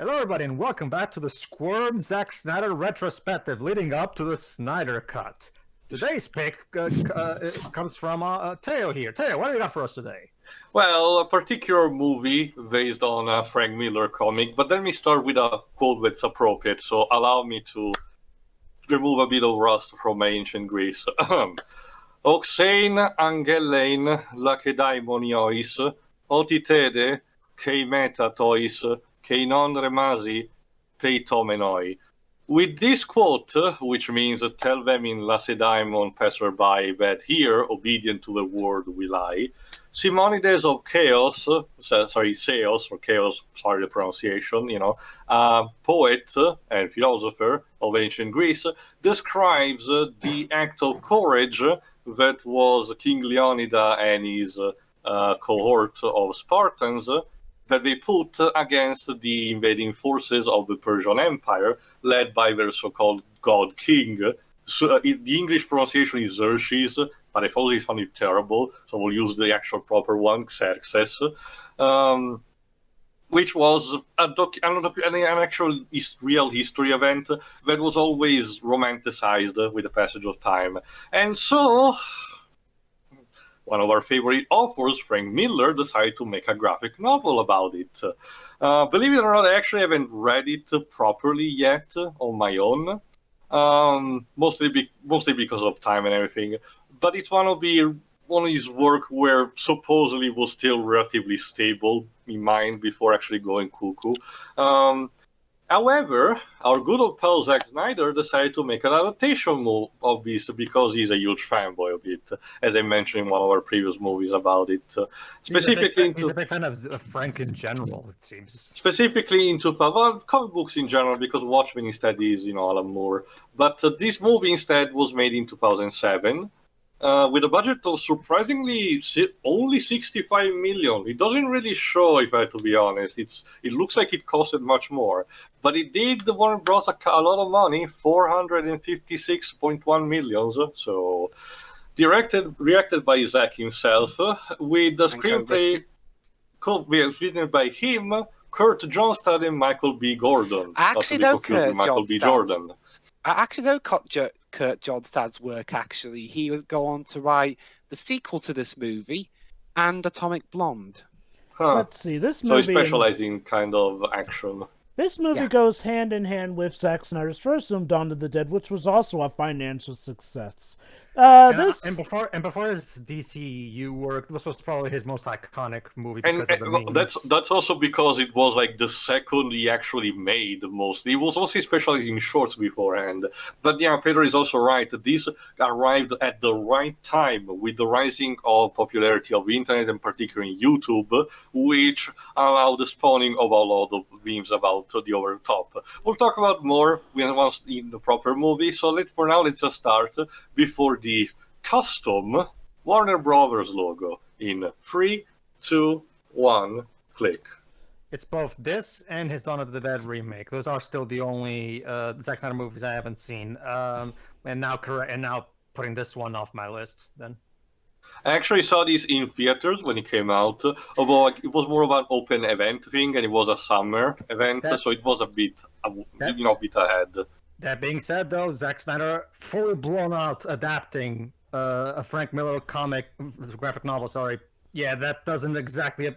Hello, everybody, and welcome back to the Squirm Zack Snyder retrospective leading up to the Snyder Cut. Today's pick comes from Teo here. Teo, what do you got for us today? Well, a particular movie based on a Frank Miller comic, but let me start with a quote that's appropriate, so allow me to remove a bit of rust from my ancient Greece. Oxein angelein lakedaimonios, otitede, kei metatois, kei non remasi, peitomenoi. With this quote, which means tell them in Lacedaemon passerby that here, obedient to the word, will I, Simonides of Chaos, Seos, or Chaos, sorry the pronunciation, poet and philosopher of ancient Greece, describes the act of courage that was King Leonida and his cohort of Spartans that they put against the invading forces of the Persian Empire, led by their so-called god king. So, the English pronunciation is Xerxes, but I thought it sounded terrible, so we'll use the actual proper one, Xerxes, which was an actual real history event that was always romanticized with the passage of time. And so, one of our favorite authors, Frank Miller, decided to make a graphic novel about it. Believe it or not, I actually haven't read it properly yet on my own. Mostly because of time and everything, but it's one of his work where supposedly was still relatively stable in mind before actually going cuckoo. However, our good old pal Zack Snyder decided to make an adaptation of this because he's a huge fanboy of it, as I mentioned in one of our previous movies about it. Specifically, he's a big fan of Frank in general, it seems. Specifically into comic books in general, because Watchmen instead is, Alan Moore. But this movie instead was made in 2007. With a budget of surprisingly only 65 million. It doesn't really show, if I have to be honest. It looks like it costed much more. But it did brought a lot of money, 456.1 million. So, reacted by Zack himself, with the screenplay written by him, Kurt Johnstad and Michael B. Gordon. Actually, though, Kurt Johnstad's work, actually, he would go on to write the sequel to this movie and Atomic Blonde. Let's see, this movie... So he specialized in kind of action. This movie goes hand in hand with Zack Snyder's first film, Dawn of the Dead, which was also a financial success. And before his DCU work, this was probably his most iconic movie because of the memes. That's also because it was like the second he actually made mostly. He was also specialized in shorts beforehand. But yeah, Pedro is also right. This arrived at the right time with the rising of popularity of the internet and particularly YouTube, which allowed the spawning of all of the memes about the over top. We'll talk about more once in the proper movie. So for now, let's just start before the custom Warner Brothers logo in 3, 2, 1, click. It's both this and his Dawn of the Dead remake. Those are still the only Zack Snyder movies I haven't seen. And now putting this one off my list then. I actually saw this in theaters when it came out, although it was more of an open event thing, and it was a summer event, so it was a bit ahead. That being said, though, Zack Snyder fully blown out adapting a Frank Miller graphic novel. Sorry, yeah, that doesn't exactly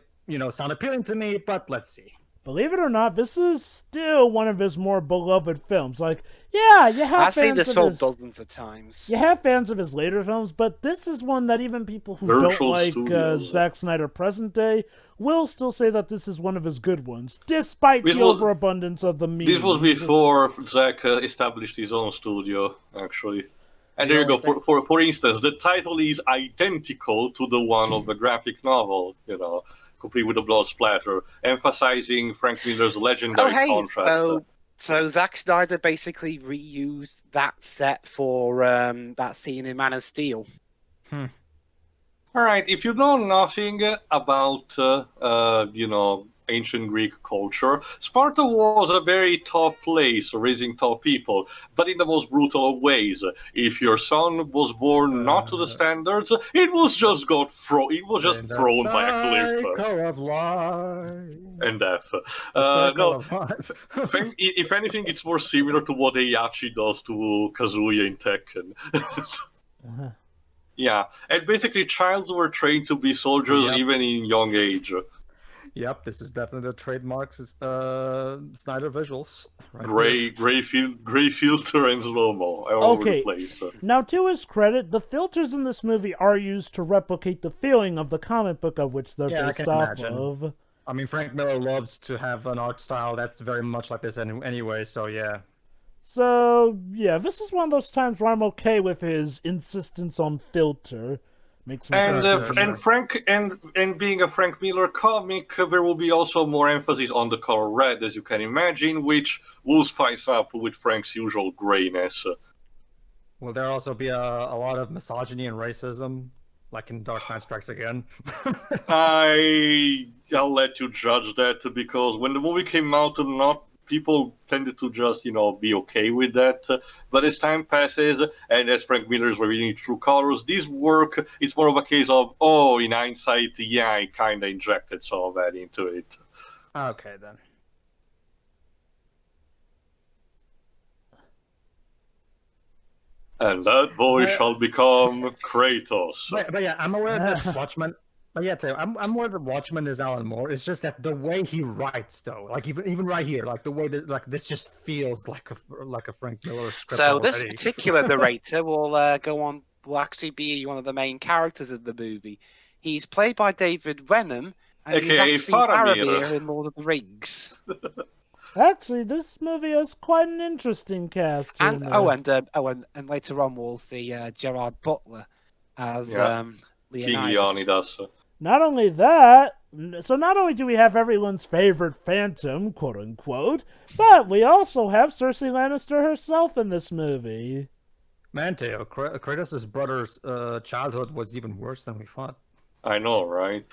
sound appealing to me, but let's see. Believe it or not, this is still one of his more beloved films. Like, yeah, you have. I've seen this film dozens of times. You have fans of his later films, but this is one that even people who don't like Zack Snyder present day will still say that this is one of his good ones, despite the overabundance of the memes. This was before Zack established his own studio, actually. And there you go. For instance, the title is identical to the one of the graphic novel, complete with a blood splatter, emphasizing Frank Miller's legendary contrast. So Zack Snyder basically reused that set for that scene in Man of Steel. All right, if you know nothing about, ancient Greek culture, Sparta was a very tough place, raising tough people, but in the most brutal of ways. If your son was born not to the standards, it was just thrown by a cliff. Cycle of life. And death. If anything, it's more similar to what Heihachi does to Kazuya in Tekken. Yeah, and basically, childs were trained to be soldiers even in young age. Yep, this is definitely the trademark Snyder visuals. Right, gray filter and slow-mo all over the place. Now, to his credit, the filters in this movie are used to replicate the feeling of the comic book of which they're based off of. I mean, Frank Miller loves to have an art style that's very much like this anyway, so yeah. So, yeah, this is one of those times where I'm okay with his insistence on filter. Makes sense. And being a Frank Miller comic, there will be also more emphasis on the color red, as you can imagine, which will spice up with Frank's usual grayness. Will there also be a lot of misogyny and racism, like in Dark Knight Strikes Again? I'll let you judge that, because when the movie came out, people tended to just, be okay with that. But as time passes, and as Frank Miller is revealing true colors, this work is more of a case of, in hindsight, yeah, I kind of injected some of that into it. Okay, then. And that boy shall become Kratos. But yeah, I'm aware that Watchmen... But yeah, I'm aware that Watchmen is Alan Moore. It's just that the way he writes, though, like even right here, like the way that this just feels like a Frank Miller script. So already. This particular narrator will actually be one of the main characters of the movie. He's played by David Wenham, and AKA he's actually Faramir in Lord of the Rings. Actually, this movie has quite an interesting cast. And later on we'll see Gerard Butler as Leonidas. Not only that, so not only do we have everyone's favorite Phantom, quote unquote, but we also have Cersei Lannister herself in this movie. Man, Teo, Kratos' brother's childhood was even worse than we thought. I know, right?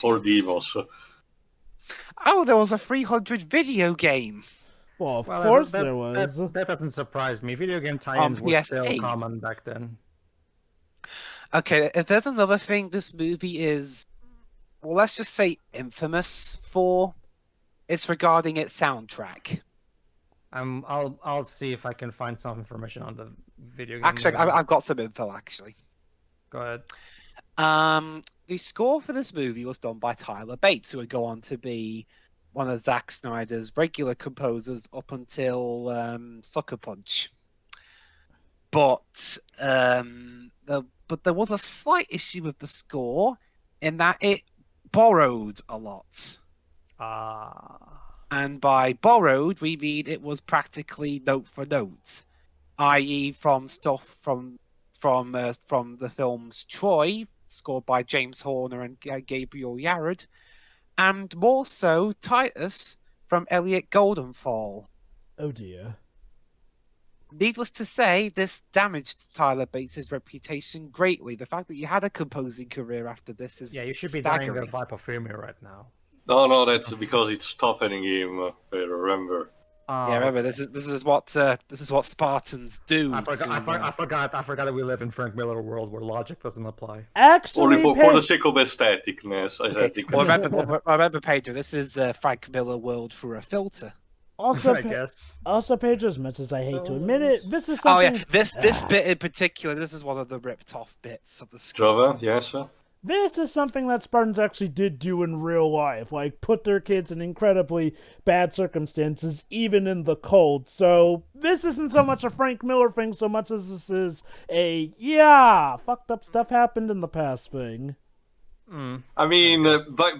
Poor Deimos. Oh, there was a 300 video game. Well, of course there was. That doesn't surprise me. Video game tie-ins were still common back then. Okay, if there's another thing this movie is, well, let's just say infamous for, it's regarding its soundtrack. I'll see if I can find some information on the video game. Actually, I've got some info, actually. Go ahead. The score for this movie was done by Tyler Bates, who would go on to be one of Zack Snyder's regular composers up until Sucker Punch. But there was a slight issue with the score in that it borrowed a lot. And by borrowed, we mean it was practically note for note, i.e., from stuff from the films Troy, scored by James Horner and Gabriel Yared, and more so Titus from Elliot Goldenfall. Oh dear. Needless to say, this damaged Tyler Bates' reputation greatly. The fact that you had a composing career after this is you should be staggering. dying of hypothermia right now. No, that's because it's toughening him. Remember. Remember this is what Spartans do. I forgot that we live in Frank Miller world where logic doesn't apply. Actually, only for the sake of aestheticness. Remember, Pedro, this is Frank Miller world through a filter. Also, I guess. Also, Pedro, as much as I hate to admit it, this is something... Oh, yeah. This bit in particular, this is one of the ripped-off bits of the script. Java, yes, sir. This is something that Spartans actually did do in real life, like put their kids in incredibly bad circumstances, even in the cold. So this isn't so much a Frank Miller thing so much as this is a, fucked up stuff happened in the past thing. I mean,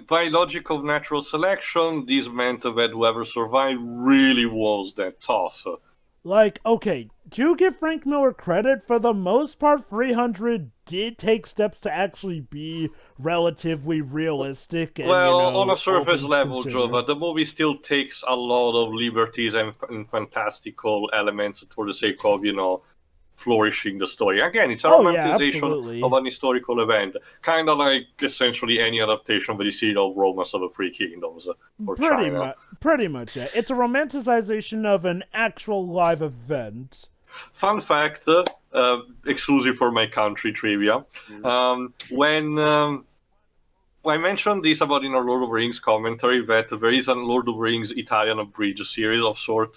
by logic of natural selection, this meant that whoever survived really was that tough. Like, okay, to give Frank Miller credit, for the most part, 300 did take steps to actually be relatively realistic. And, on a surface level, Jova, the movie still takes a lot of liberties and fantastical elements for the sake of, flourishing the story. Again, it's a Oh, yeah, romanticization absolutely. of an historical event, kind of like essentially any adaptation of the serial Romance of the Three Kingdoms for China. Pretty much, yeah. It's a romanticization of an actual live event. Fun fact, exclusive for my country trivia. When I mentioned this about in our Lord of the Rings commentary, that there is a Lord of the Rings Italian abridged series of sort.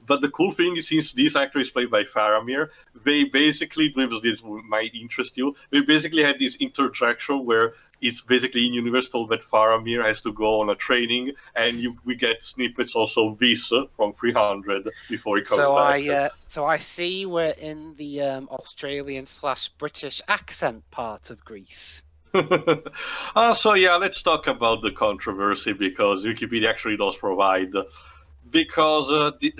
But the cool thing is, since this actor is played by Faramir, they basically, this might interest you, they basically had this interjection where it's basically in universe told that Faramir has to go on a training, and we get snippets also of this from 300 before he comes back. So I see we're in the Australian/British accent part of Greece. So yeah, let's talk about the controversy, because Wikipedia actually does provide. Because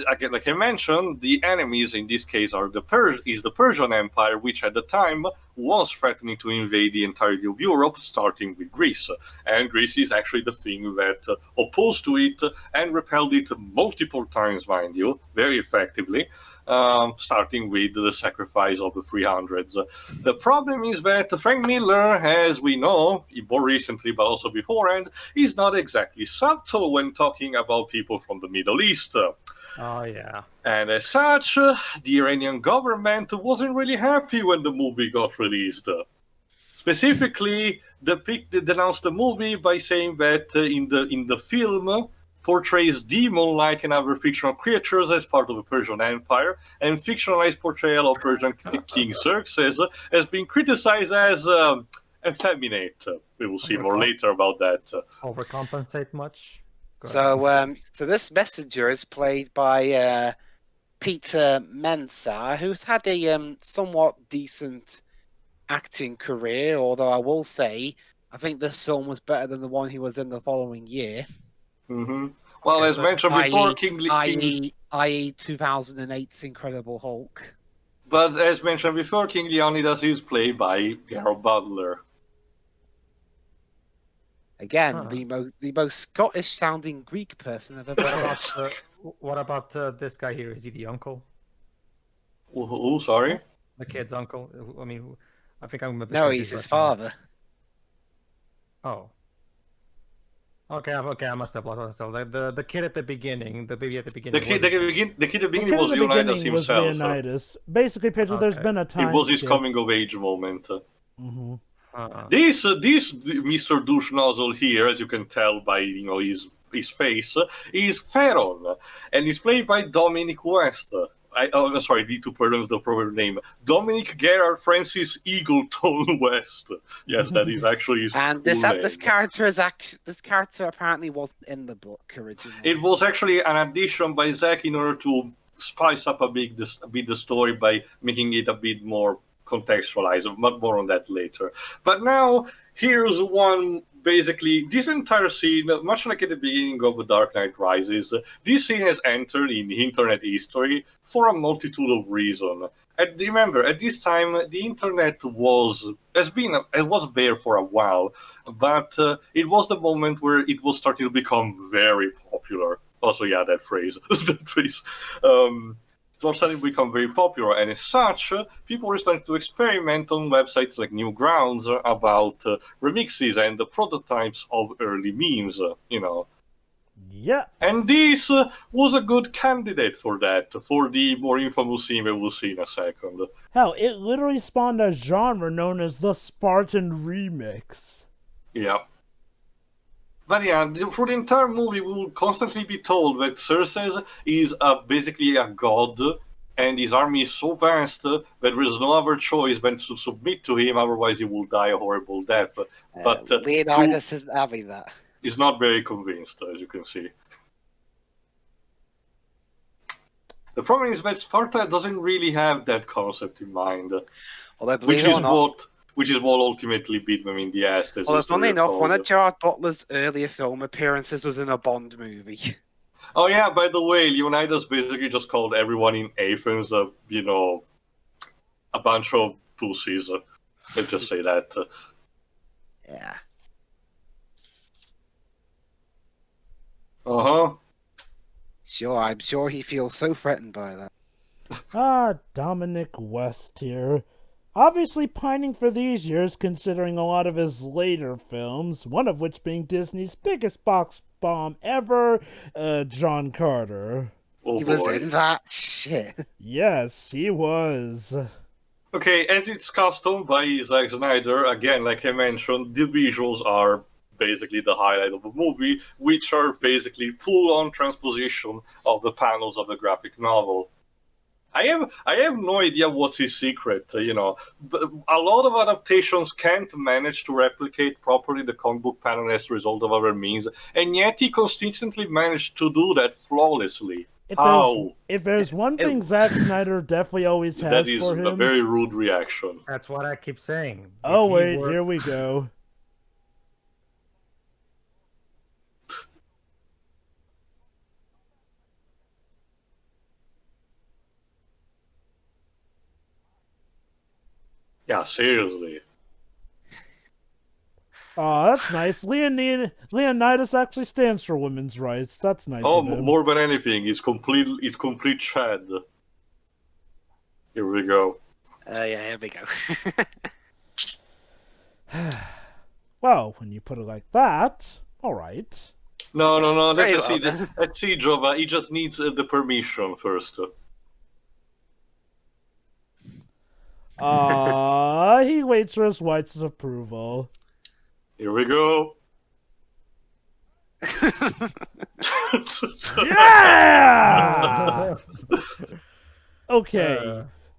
again, like I mentioned, the enemies in this case are the Persian Empire, which at the time was threatening to invade the entirety of Europe, starting with Greece. And Greece is actually the thing that opposed to it and repelled it multiple times, mind you, very effectively. Starting with the sacrifice of the 300s. The problem is that Frank Miller, as we know, more recently but also beforehand, is not exactly subtle when talking about people from the Middle East. Oh, yeah. And as such, the Iranian government wasn't really happy when the movie got released. Specifically, they denounced the movie by saying that in the film, portrays demon-like and other fictional creatures as part of the Persian Empire, and fictionalized portrayal of Persian King Xerxes has been criticized as effeminate. We will see more later about that. Overcompensate much? So this messenger is played by Peter Mensah, who's had a somewhat decent acting career, although I will say, I think this film was better than the one he was in the following year. Mm-hmm. Well, as mentioned before, i.e. 2008's Incredible Hulk. But as mentioned before, King Leonidas is played by Gerald Butler. Again, the most Scottish-sounding Greek person I've ever heard. What about this guy here? Is he the uncle? Who? Sorry? The kid's uncle? I mean, I think I'm a bit No, he's his father. Oh. Okay, I must have lost myself. The kid at the beginning, the baby at the beginning. The kid at the beginning was Leonidas himself. Leonidas. Basically, Pedro, there's been a time. It was his coming of age moment. Mm-hmm. This Mr. Douche Nozzle here, as you can tell by his face, is Theron, and he's played by Dominic West. Sorry, need to pronounce the proper name. Dominic Gerard Francis Eagleton West. Yes, that is actually his and full name. This character apparently wasn't in the book originally. It was actually an addition by Zack in order to spice up a bit the story by making it a bit more contextualized. But more on that later. But now here's one. Basically, this entire scene, much like at the beginning of The Dark Knight Rises, this scene has entered in internet history for a multitude of reasons. And remember, at this time, the internet was bare for a while, but it was the moment where it was starting to become very popular. Also, yeah, that phrase. So starting to become very popular, and as such, people were starting to experiment on websites like Newgrounds about remixes and the prototypes of early memes, Yeah. And this was a good candidate for that, for the more infamous scene we will see in a second. Hell, it literally spawned a genre known as the Spartan remix. Yeah. But yeah, for the entire movie, we will constantly be told that Xerxes is basically a god, and his army is so vast that there is no other choice than to submit to him, otherwise he will die a horrible death. But Leonidas isn't having that. He's not very convinced, as you can see. The problem is that Sparta doesn't really have that concept in mind, which is what ultimately beat them in the ass. Well, funny enough, one of Gerard Butler's earlier film appearances was in a Bond movie. Oh yeah, by the way, Leonidas basically just called everyone in Athens, a bunch of pussies. Let's just say that. Yeah. Uh-huh. Sure, I'm sure he feels so threatened by that. Dominic West here. Obviously pining for these years considering a lot of his later films, one of which being Disney's biggest box bomb ever, John Carter. Oh He was boy. in that shit. Yes, he was. Okay, as it's custom by Zack Snyder, again, like I mentioned, the visuals are basically the highlight of the movie, which are basically full-on transposition of the panels of the graphic novel. I have no idea what's his secret, But a lot of adaptations can't manage to replicate properly the comic book panel as a result of other means, and yet he consistently managed to do that flawlessly. How? If there's one thing Zack Snyder definitely always has That is for him... a very rude reaction. That's what I keep saying. Oh If he wait, were- here we go. Yeah, seriously. Oh, that's nice. Leonidas actually stands for women's rights. That's nice Oh, of him. more than anything, it's complete Chad. Here we go. Yeah, here we go. Well, when you put it like that, alright. No. Very Let's see. well, Let's see, Jova. He just needs the permission first. He waits for his wife's approval. Here we go. Yeah!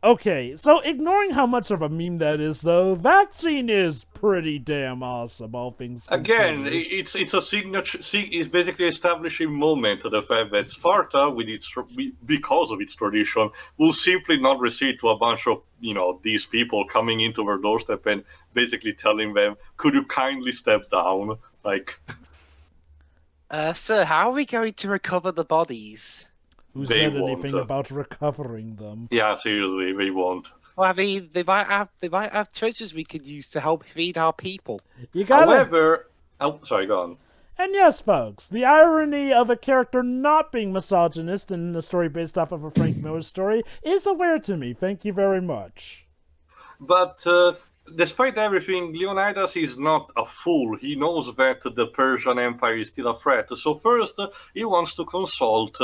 Okay, so ignoring how much of a meme that is, though, that scene is pretty damn awesome, all things Again, considered. it's a signature. It's basically establishing moment to the fact that Sparta, because of its tradition, will simply not recede to a bunch of these people coming into their doorstep and basically telling them, "Could you kindly step down?" Like, Sir, how are we going to recover the bodies? Who they said won't. anything about recovering them? yeah, seriously, they won't. Well, I mean, they might have treasures we could use to help feed our people. You gotta... However, sorry, go on. And yes, folks, the irony of a character not being misogynist in a story based off of a Frank Miller story is aware to me. Thank you very much. But despite everything, Leonidas is not a fool. He knows that the Persian Empire is still a threat. So first, he wants to consult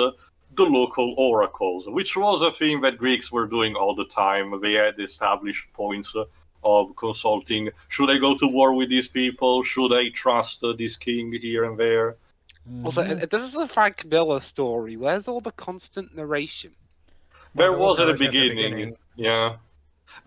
the local oracles, which was a thing that Greeks were doing all the time. They had established points of consulting. Should I go to war with these people? Should I trust this king here and there? Also, this is a Frank Miller story. Where's all the constant narration? There there was was at the narration at the beginning. beginning. Yeah.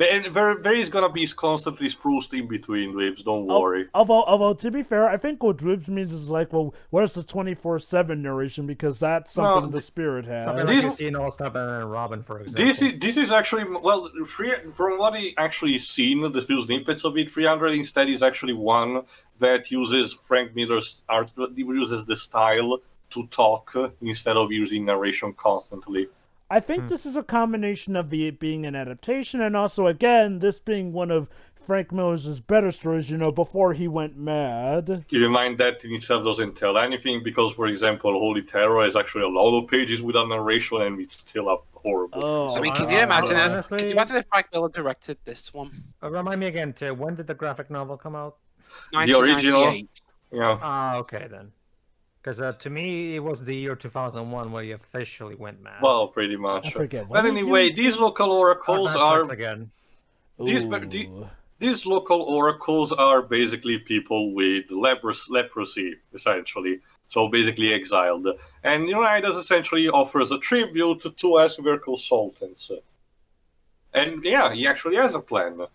And there is gonna be constantly spruced in between, Libs, don't worry. Although, to be fair, I think what Dribs means is like, well, where's the 24/7 narration? Because that's something the Spirit has. Something like you see in All Star Batman and Robin, for example. This is actually, well, from what I actually seen, the few snippets of it, 300 instead is actually one that uses Frank Miller's art, uses the style to talk instead of using narration constantly. I think this is a combination of it being an adaptation and also, again, this being one of Frank Miller's better stories, before he went mad. Keep in mind that in itself doesn't tell anything because, for example, Holy Terror is actually a lot of pages without narration and it's still a horrible. Oh, I mean, can can you you imagine imagine? honestly- Can you imagine if Frank Miller directed this one? Remind me again, too, when did the graphic novel come out? The original? 1998. Yeah. Ah, okay then. Because to me, it was the year 2001 where he officially went mad. Well, pretty much. I forget. But anyway, these local oracles are again. these local oracles are basically people with leprosy, essentially. So basically exiled. And Unitas essentially offers a tribute to as their consultants. And yeah, he actually has a plan.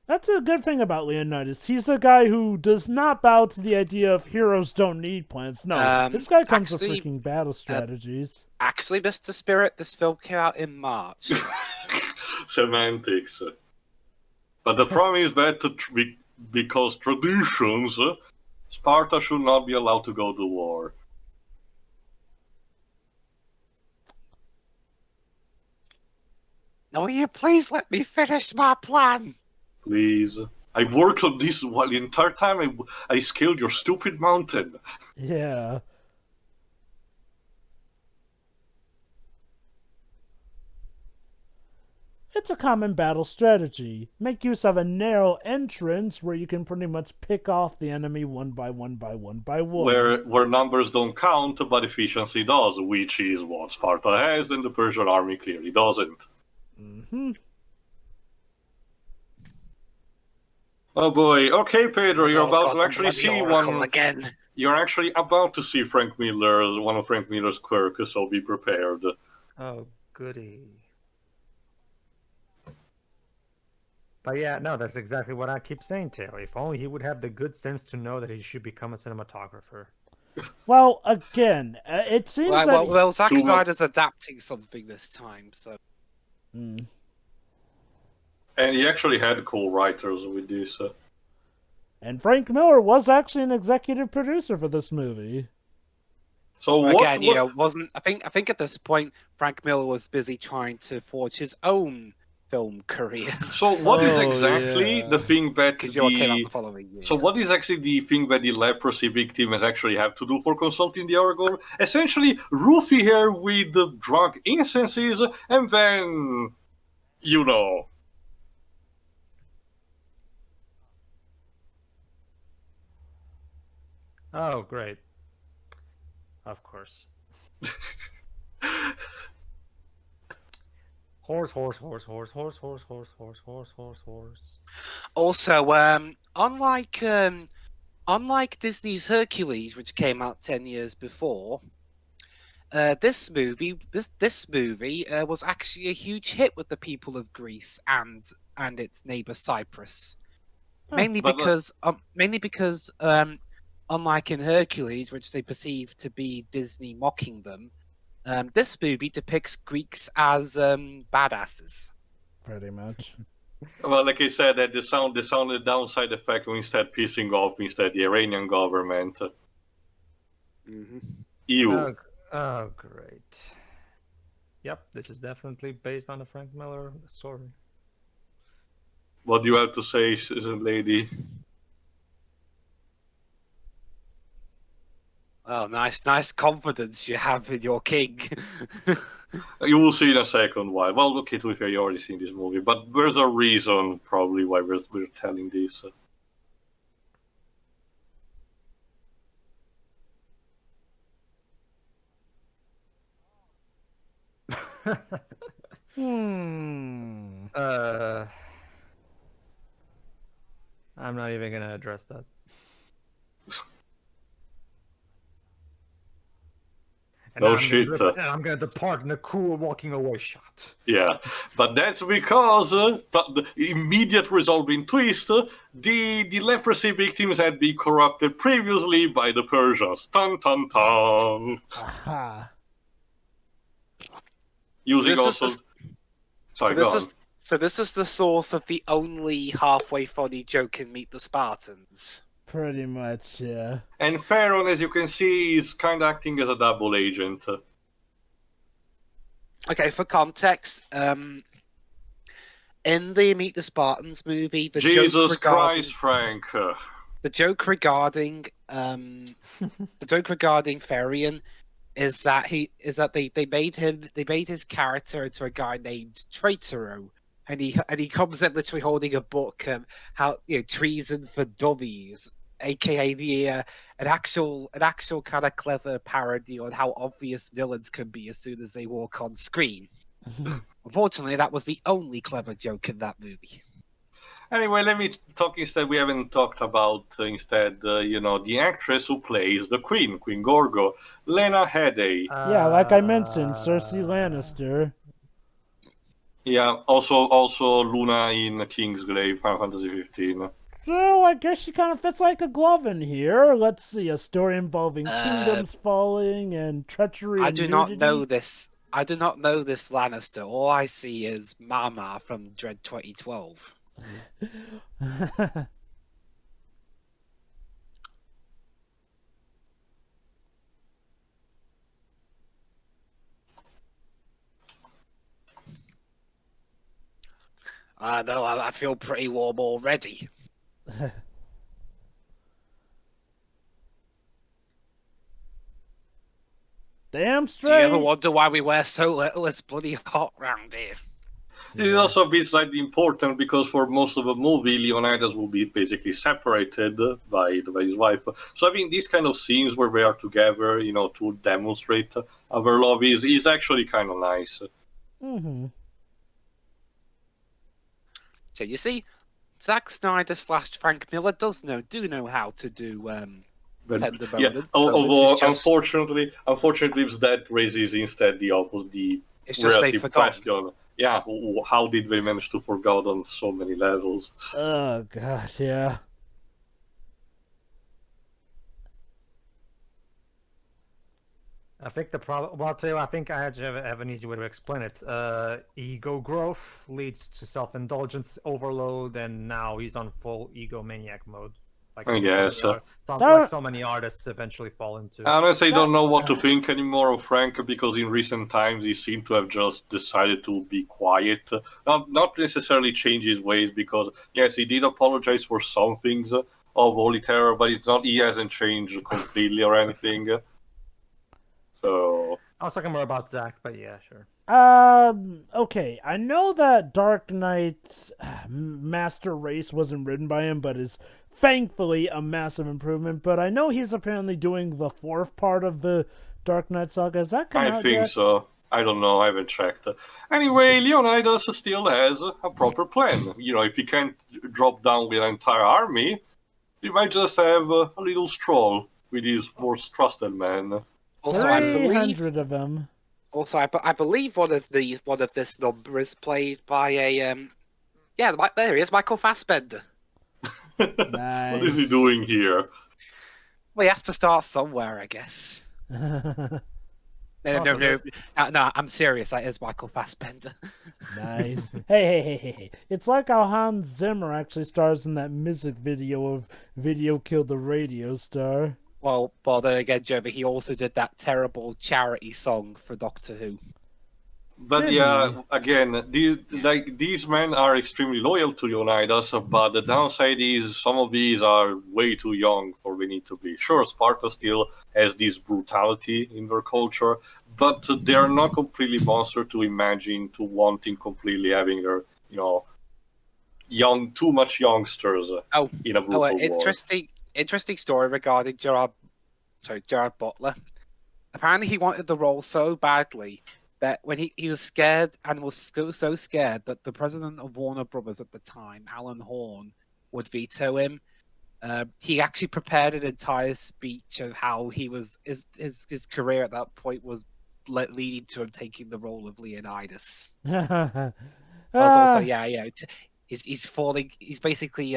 That's a good thing about Leonidas. He's a guy who does not bow to the idea of heroes don't need plans. No, this guy comes with actually, freaking battle strategies. Actually, Mr. Spirit, this film came out in March. Semantics. But the problem is that because traditions, Sparta should not be allowed to go to war. No, you please let me finish my plan. Please. I worked on this while the entire time I scaled your stupid mountain. Yeah. It's a common battle strategy. Make use of a narrow entrance where you can pretty much pick off the enemy one by one by one by one. Where numbers don't count, but efficiency does, which is what Sparta has, and the Persian army clearly doesn't. Mm-hmm. Oh boy. Okay, Pedro, you're Oh, about God, to actually bloody see Oracle one. again. You're actually about to see one of Frank Miller's quirks, so be prepared. Oh, goody. But yeah, no, that's exactly what I keep saying, Taylor. If only he would have the good sense to know that he should become a cinematographer. Well, again, it seems that... Well, Zack Snyder's adapting something this time, so... Mm. And he actually had cool writers with this. And Frank Miller was actually an executive producer for this movie. So Again, you know, wasn't... I think at this point, Frank Miller was busy trying to forge his own film career. So what is exactly the thing that Because you all came out the following year. So what is actually the thing that the leprosy victims actually have to do for consulting the other government? Essentially, roofie her with the drug incenses, and then, you know. Oh, great. Of course. Horse. Also, unlike Disney's Hercules, which came out 10 years before, this movie was actually a huge hit with the people of Greece and its neighbor Cyprus. Mainly because unlike in Hercules, which they perceive to be Disney mocking them, this movie depicts Greeks as badasses. Pretty much. Well, like I said, that the downside effect of instead pissing off the Iranian government. Mm-hmm. Ew. Oh, great. Yep, this is definitely based on a Frank Miller story. What do you have to say, lady? Oh, nice confidence you have in your king. You will see in a second why. Well, okay, to be fair, you already seen this movie, but there's a reason probably why we're telling this. I'm not even gonna address that. And No shit. I'm gonna depart in a cool walking away shot. Yeah, but that's because the immediate resulting twist, the leprosy victims had been corrupted previously by the Persians. Dun dun dun. Aha. Using So also. Sorry, go on. So this is the source of the only halfway funny joke in Meet the Spartans. Pretty much, yeah. And Pharaoh, as you can see, is kind of acting as a double agent. Okay, for context, in the Meet the Spartans movie, Jesus Christ, Frank. The joke regarding Farian is that they made his character into a guy named Traitoro, and he comes in literally holding a book, how treason for dummies, aka an actual kind of clever parody on how obvious villains can be as soon as they walk on screen. Unfortunately, that was the only clever joke in that movie. Anyway, let me talk instead. We haven't talked about the actress who plays the Queen Gorgo, Lena Headey. Yeah, like I mentioned, Cersei Lannister. Yeah, also Luna in Kingsgrave, Final Fantasy 15. So I guess she kind of fits like a glove in here. Let's see, a story involving kingdoms falling and treachery. I and do not nudity. know this. I do not know this Lannister. All I see is Mama from Dread 2012. No, I feel pretty warm already. Damn straight. Do you ever wonder why we wear so little? It's bloody hot round here. This is also a bit slightly important because for most of the movie, Leonidas will be basically separated by his wife. So I mean, these kind of scenes where they are together, to demonstrate their love is actually kind of nice. Mm-hmm. So you see, Zack Snyder / Frank Miller do know how to do tender bonus. Although unfortunately, that raises instead the It's just they've relative forgotten. question. Yeah, how did they manage to forget on so many levels? Oh god, yeah. I think the problem. Well, I'll tell you, I think I actually have an easy way to explain it. Ego growth leads to self-indulgence overload, and now he's on full egomaniac mode. Like I guess. like so many artists eventually fall into. Honestly, I don't know what to think anymore of Frank because in recent times he seemed to have just decided to be quiet, not necessarily change his ways. Because yes, he did apologize for some things of Holy Terror, but he hasn't changed completely or anything. So I was talking more about Zack, but yeah, sure. Okay. I know that Dark Knight's Master Race wasn't written by him, but is thankfully a massive improvement. But I know he's apparently doing the 4th part of the Dark Knight saga. Is that coming out I think yet? so. I don't know. I haven't checked. Anyway, Leonidas still has a proper plan. If he can't drop down with an entire army, he might just have a little stroll with his most trusted man. Also, I 300 of them. Also, I believe one of this number is played by a there he is, Michael Fassbender. Nice. What is he doing here? Well, he has to start somewhere, I guess. No, I'm serious. That is Michael Fassbender. Nice. Hey. It's like how Hans Zimmer actually stars in that music video of Video Killed the Radio Star. Well, then again, Joe, but he also did that terrible charity song for Doctor Who. But Did yeah, again, these men are extremely loyal to Leonidas, but the downside is some of these are way too young for we need to be. Sure, Sparta still has this brutality in their culture, but they're not completely monster to imagine to wanting completely having their, too much youngsters in a brutal war. Interesting story regarding Gerard Butler. Apparently, he wanted the role so badly that when he was scared and was so scared that the president of Warner Brothers at the time, Alan Horn, would veto him. He actually prepared an entire speech of how he was his career at that point was leading to him taking the role of Leonidas. Also, he's basically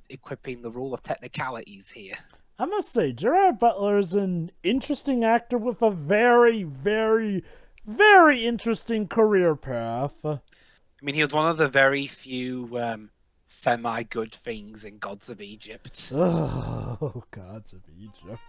equipping the rule of technicalities here. I must say, Gerard Butler is an interesting actor with a very, very, very interesting career path. I mean, he was one of the very few semi-good things in Gods of Egypt. Oh, Gods of Egypt.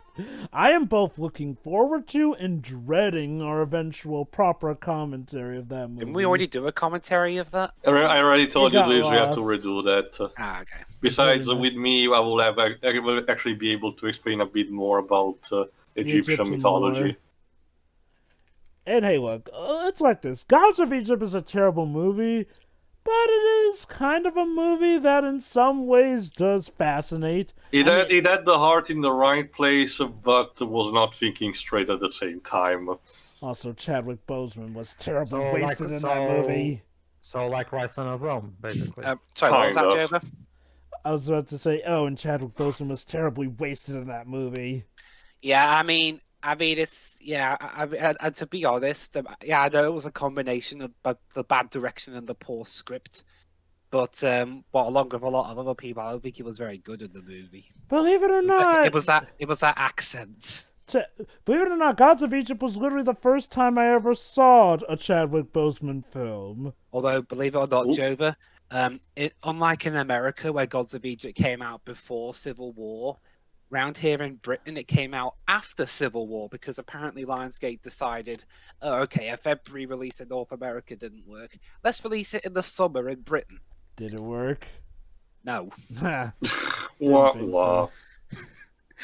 I am both looking forward to and dreading our eventual proper commentary of that movie. Didn't we already do a commentary of that? I already told you, Liz, we have to lost. redo that. Okay. Besides, with me, I will actually be able to explain a bit more about Egyptian mythology. Lore. And hey, look, it's like this. Gods of Egypt is a terrible movie, but it is kind of a movie that in some ways does fascinate. It had the heart in the right place, but was not thinking straight at the same time. Also, Chadwick Boseman was terribly wasted in that movie. So like Son of Rome, basically. Sorry, what was that, Jova? I was about to say, and Chadwick Boseman was terribly wasted in that movie. Yeah, I mean, it's and to be honest, I know it was a combination of the bad direction and the poor script, but along with a lot of other people, I don't think he was very good in the movie. Believe it or not, it was that accent. Believe it or not, Gods of Egypt was literally the first time I ever saw a Chadwick Boseman film. Although, believe it or not, Jova, unlike in America where Gods of Egypt came out before Civil War, round here in Britain it came out after Civil War because apparently Lionsgate decided, a February release in North America didn't work. Let's release it in the summer in Britain. Did it work? No. Wow.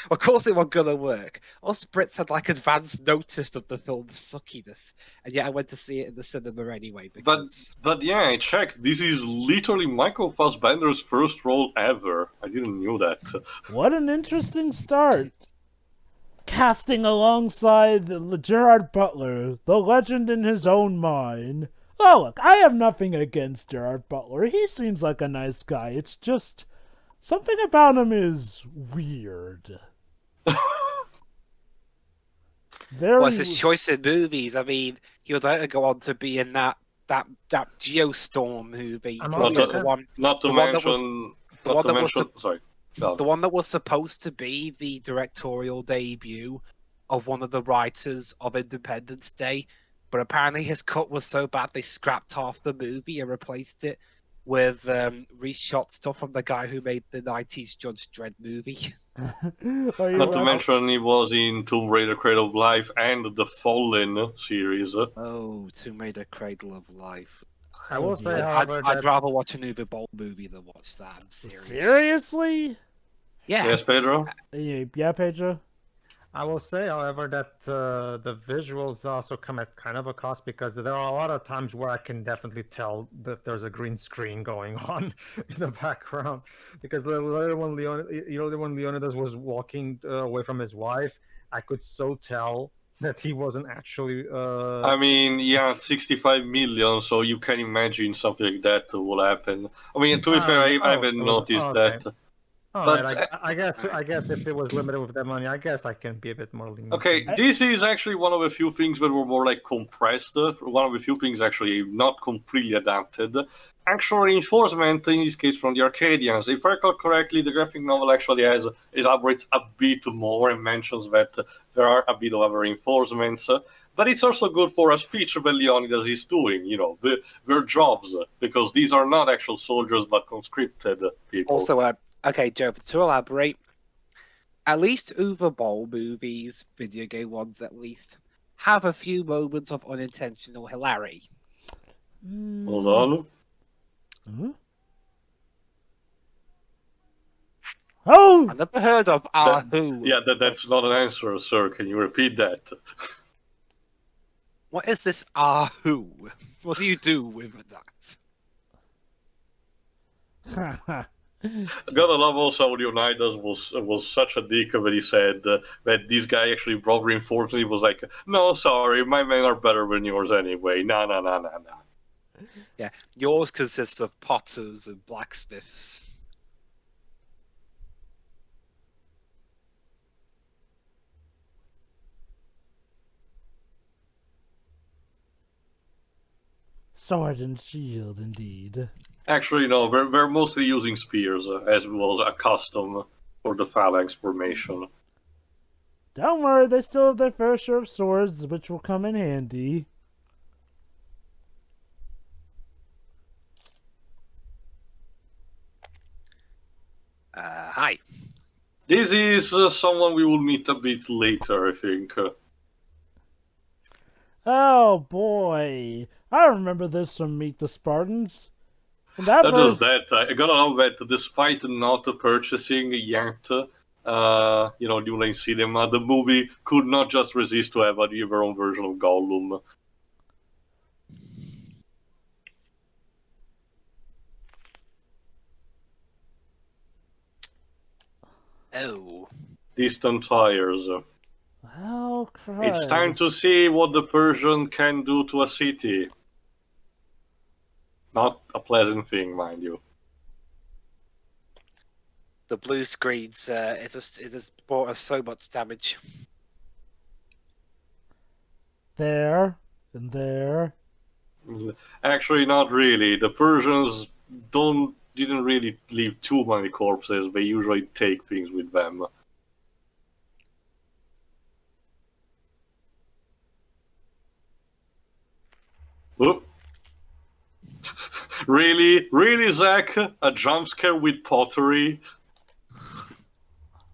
Of course it wasn't gonna work. Us Brits had like advance notice of the film's suckiness, and yet I went to see it in the cinema anyway because But yeah, I checked. This is literally Michael Fassbender's first role ever. I didn't know that. What an interesting start. Casting alongside Gerard Butler, the legend in his own mind. Oh, look, I have nothing against Gerard Butler. He seems like a nice guy. It's just something about him is weird. Very. what's his choice in movies? I mean, he would later go on to be in that Geostorm movie. I'm You also- know, the one Not to The one that was- mention. the Not one to that was mention. Sorry. No. the one that was supposed to be the directorial debut of one of the writers of Independence Day, but apparently his cut was so bad they scrapped half the movie and replaced it with reshot stuff from the guy who made the 90s Judge Dredd movie. Are you Not to right? mention, he was in Tomb Raider: Cradle of Life and the Fallen series. Oh, Tomb Raider Cradle of Life. I will say, Yeah. however, I'd that rather watch an Uwe Boll movie than watch that. I'm serious. Seriously? Yeah. Yes, Pedro. Yeah, Pedro? I will say, however, that the visuals also come at kind of a cost because there are a lot of times where I can definitely tell that there's a green screen going on in the background. Because later when Leonidas was walking away from his wife, I could so tell that he wasn't actually. I mean, yeah, 65 million, so you can imagine something like that will happen. I mean, to be fair, I haven't noticed okay. that. All But- right, I guess if it was limited with that money, I guess I can be a bit more lenient. Okay, this is actually one of the few things that were more like compressed. One of the few things actually not completely adapted. Actual reinforcement, in this case from the Arcadians. If I recall correctly, the graphic novel actually elaborates a bit more and mentions that there are a bit of other reinforcements. But it's also good for a speech that Leonidas is doing, their jobs, because these are not actual soldiers but conscripted people. Also, okay, Joe, to elaborate, at least Uwe Boll movies, video game ones at least, have a few moments of unintentional hilarity. Hold on. Hmm? Oh! I never heard of Who. Yeah, that's not an answer, sir. Can you repeat that? What is this Who? What do you do with that? Gotta love also Leonidas was such a dick when he said that this guy actually brought reinforcements. He was like, "No, sorry, my men are better than yours anyway." No. Yeah, yours consists of potters and blacksmiths. Sword and shield, indeed. Actually, no, we're mostly using spears as was a custom for the phalanx formation. Don't worry, they still have their fair share of swords, which will come in handy. Hi. This is someone we will meet a bit later, I think. Oh boy, I remember this from Meet the Spartans. And that That was is that. I gotta love that despite not purchasing yet, New Line Cinema, the movie could not just resist to have their own version of Gollum. Oh. Distant tires. oh Christ. It's time to see what the Persian can do to a city. Not a pleasant thing, mind you. The blue screens, it has brought us so much damage. There and there. Actually, not really. The Persians didn't really leave too many corpses. They usually take things with them. Whoop. Really, Zack? A jump scare with pottery?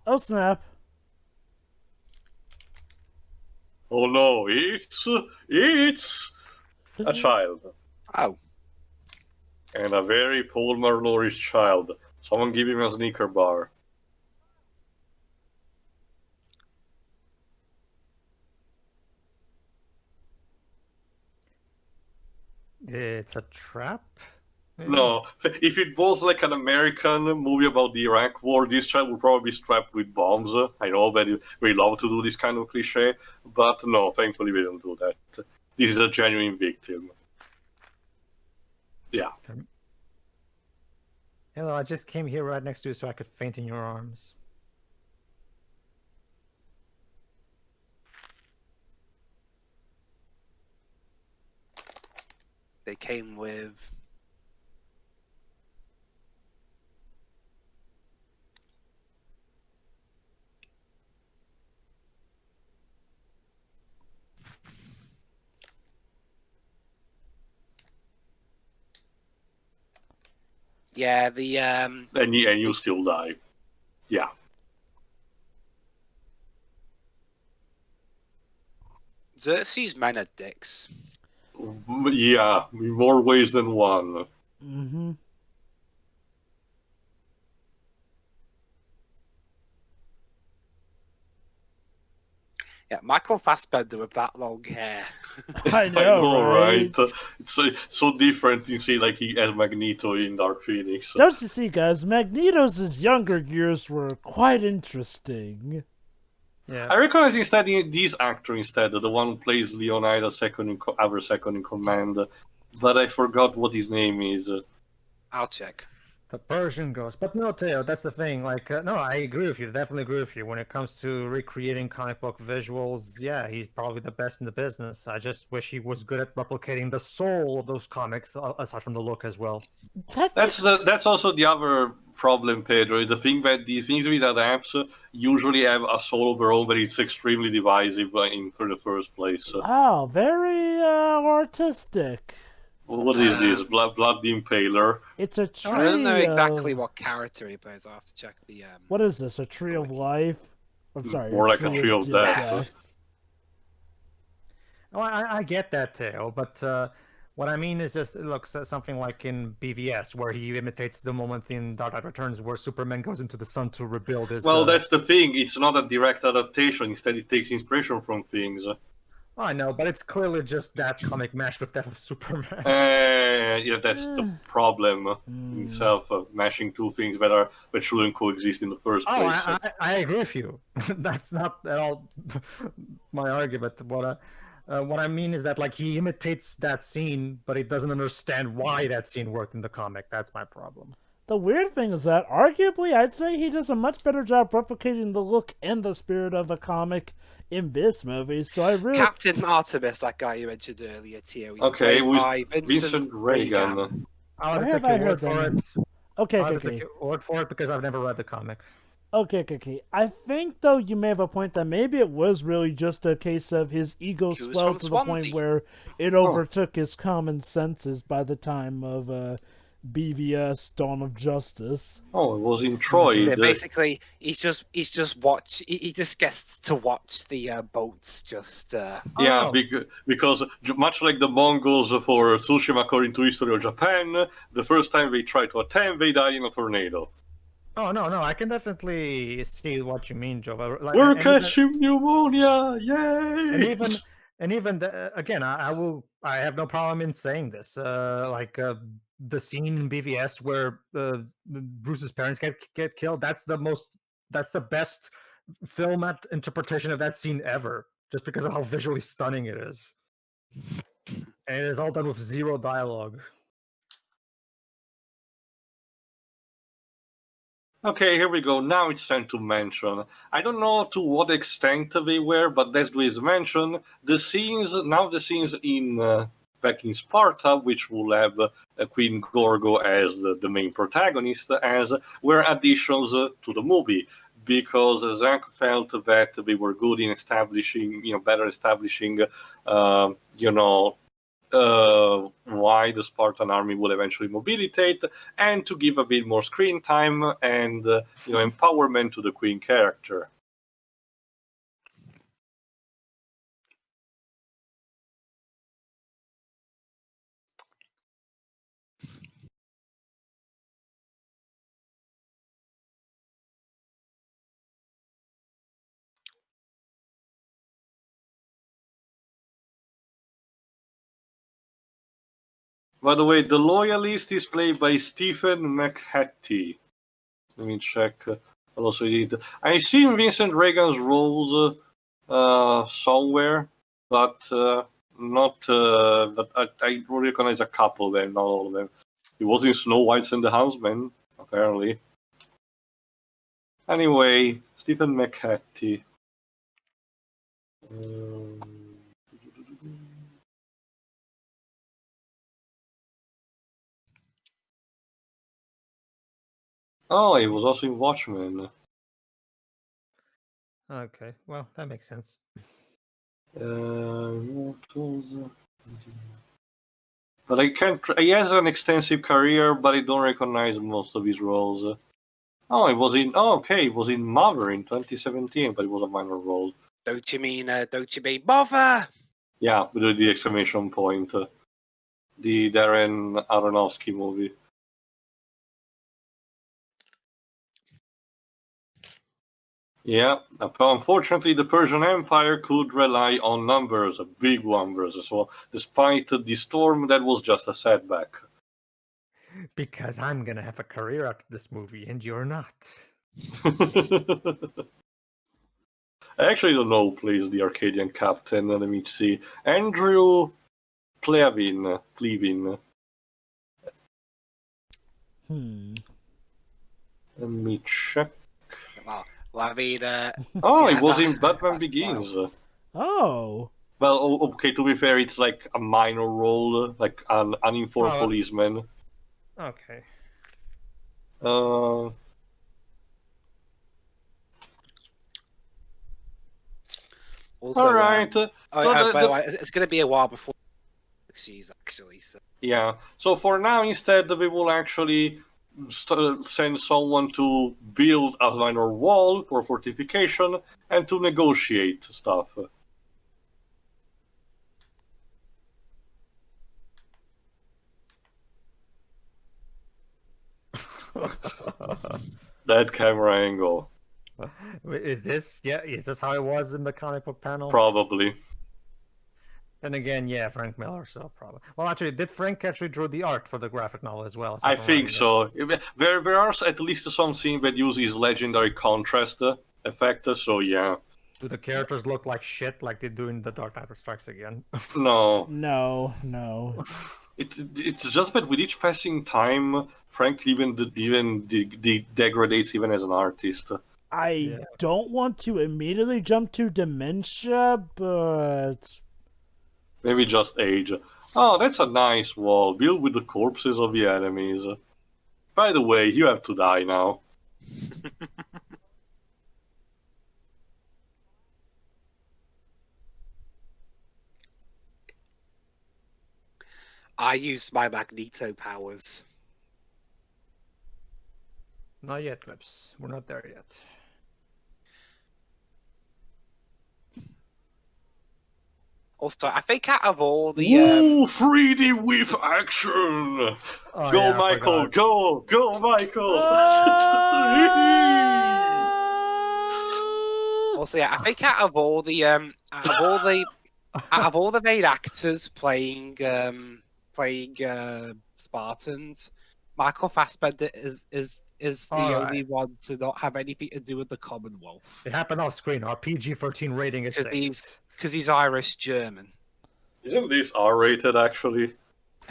Oh snap. Oh no, it's a child. Oh. And a very Paul malnourished child. Someone give him a Snicker bar. It's a trap? Maybe? No, if it was like an American movie about the Iraq War, this child would probably be strapped with bombs. I know that we love to do this kind of cliche, but no, thankfully we don't do that. This is a genuine victim. Yeah. Hello, I just came here right next to you so I could faint in your arms. They came with. Yeah, the And you still die. Yeah. Xerxes men are dicks. Yeah, in more ways than one. Mm-hmm. Yeah, Michael Fassbender with that long hair. I know, right? It's so different. You see, like he as Magneto in Dark Phoenix. Don't you see, guys? Magneto's younger years were quite interesting. Yeah. I recognize instead this actor instead, the one who plays Leonidas second in command, but I forgot what his name is. I'll check. The Persian ghost. But no, Teo, that's the thing. Like, no, I agree with you. Definitely agree with you. When it comes to recreating comic book visuals, yeah, he's probably the best in the business. I just wish he was good at replicating the soul of those comics, aside from the look as well. That's also the other problem, Pedro. The things with adapts usually have a soul of their own, but it's extremely divisive for the first place. Wow, very artistic. What is this? Blood the Impaler? It's a tree. I don't know exactly of... what character he plays. I'll have to check the. What is this? A tree of life? I'm sorry. More like a tree of death. Oh, I get that, Teo, but what I mean is just, it looks something like in BVS, where he imitates the moment in Dark Knight Returns where Superman goes into the sun to rebuild his... Well, that's the thing. It's not a direct adaptation. Instead, it takes inspiration from things. I know, but it's clearly just that comic mashed with that of Superman. Yeah, that's the problem itself of mashing two things that shouldn't coexist in the first place. I agree with you. That's not at all my argument. What I mean is that, like, he imitates that scene, but he doesn't understand why that scene worked in the comic. That's my problem. The weird thing is that, arguably, I'd say he does a much better job replicating the look and the spirit of the comic in this movie. So I really... Captain Artemis, that guy you mentioned earlier, Tio. He's Okay, played by Vincent Reagan. I'll have to take your word for it. Okay, I'll have to take your word for it because I've never read the comic. Okay. I think, though, you may have a point that maybe it was really just a case of his ego swelled to the point where it overtook his common senses by the time of BVS Dawn of Justice. Oh, it was in Troy. Yeah, basically, he just gets to watch the boats just. Yeah, because much like the Mongols for Tsushima according to history of Japan, the first time they try to attempt, they die in a tornado. Oh no, I can definitely see what you mean, Joe. Like, we're catching pneumonia! Yay! And even again, I have no problem in saying this. The scene in BVS where Bruce's parents get killed. That's the best film interpretation of that scene ever. Just because of how visually stunning it is, and it is all done with zero dialogue. Okay, here we go. Now it's time to mention. I don't know to what extent they were, but as Luis mentioned, the scenes in back in Sparta, which will have Queen Gorgo as the main protagonist, as were additions to the movie, because Zack felt that they were good in better establishing, why the Spartan army will eventually mobilitate, and to give a bit more screen time and empowerment to the Queen character. By the way, the Loyalist is played by Stephen McHattie. Let me check. Also, I've seen Vincent Regan's roles somewhere, but not. But I recognize a couple of them, not all of them. He was in Snow White and the Huntsman, apparently. Anyway, Stephen McHattie. Oh, he was also in Watchmen. Okay, well, that makes sense. What was But I can't. He has an extensive career, but I don't recognize most of his roles. Oh, he was in. Oh, okay, he was in Mother in 2017, but it was a minor role. Don't you mean bother? Yeah, with the exclamation point. The Darren Aronofsky movie. Yeah, unfortunately, the Persian Empire could rely on numbers, big numbers as well. Despite the storm, that was just a setback. Because I'm gonna have a career after this movie, and you're not. I actually don't know who plays the Arcadian captain. Let me see. Andrew Plevin. Let me check. Well, I mean, Oh, yeah, he was in that- Batman that's Begins. Oh. Well, okay, to be fair, it's like a minor role, like an uninformed Oh. policeman. Okay. Uh, Also, all right. by the way, it's going to be a while before sees actually. So. Yeah. So for now, instead, we will actually send someone to build a minor wall for fortification and to negotiate stuff. That camera angle, Wait, is this how it was in the comic book panel? probably. And again, yeah, Frank Miller, so probably. Well, actually, did Frank actually draw the art for the graphic novel as well? I think so. There are at least some scenes that use his legendary contrast effect, so yeah. Do the characters look like shit like they do in The Dark Knight Strikes Again? No. No. It's just that with each passing time, Frank even degrades even as an artist. I don't want to immediately jump to dementia, but Maybe just age. Oh, that's a nice wall, built with the corpses of the enemies. By the way, you have to die now. I used my Magneto powers. Not yet, Clips. We're not there yet. Also, I think out of all the Ooh, 3D with action! Oh, Go, yeah, I Michael! forgot. Go, Michael! also, yeah, I think out of all the main actors playing Spartans, Michael Fassbender is the All only right. one to not have anything to do with the Commonwealth. It happened off screen. Our PG-13 rating is 'Cause he's Irish German. Isn't this R-rated, actually?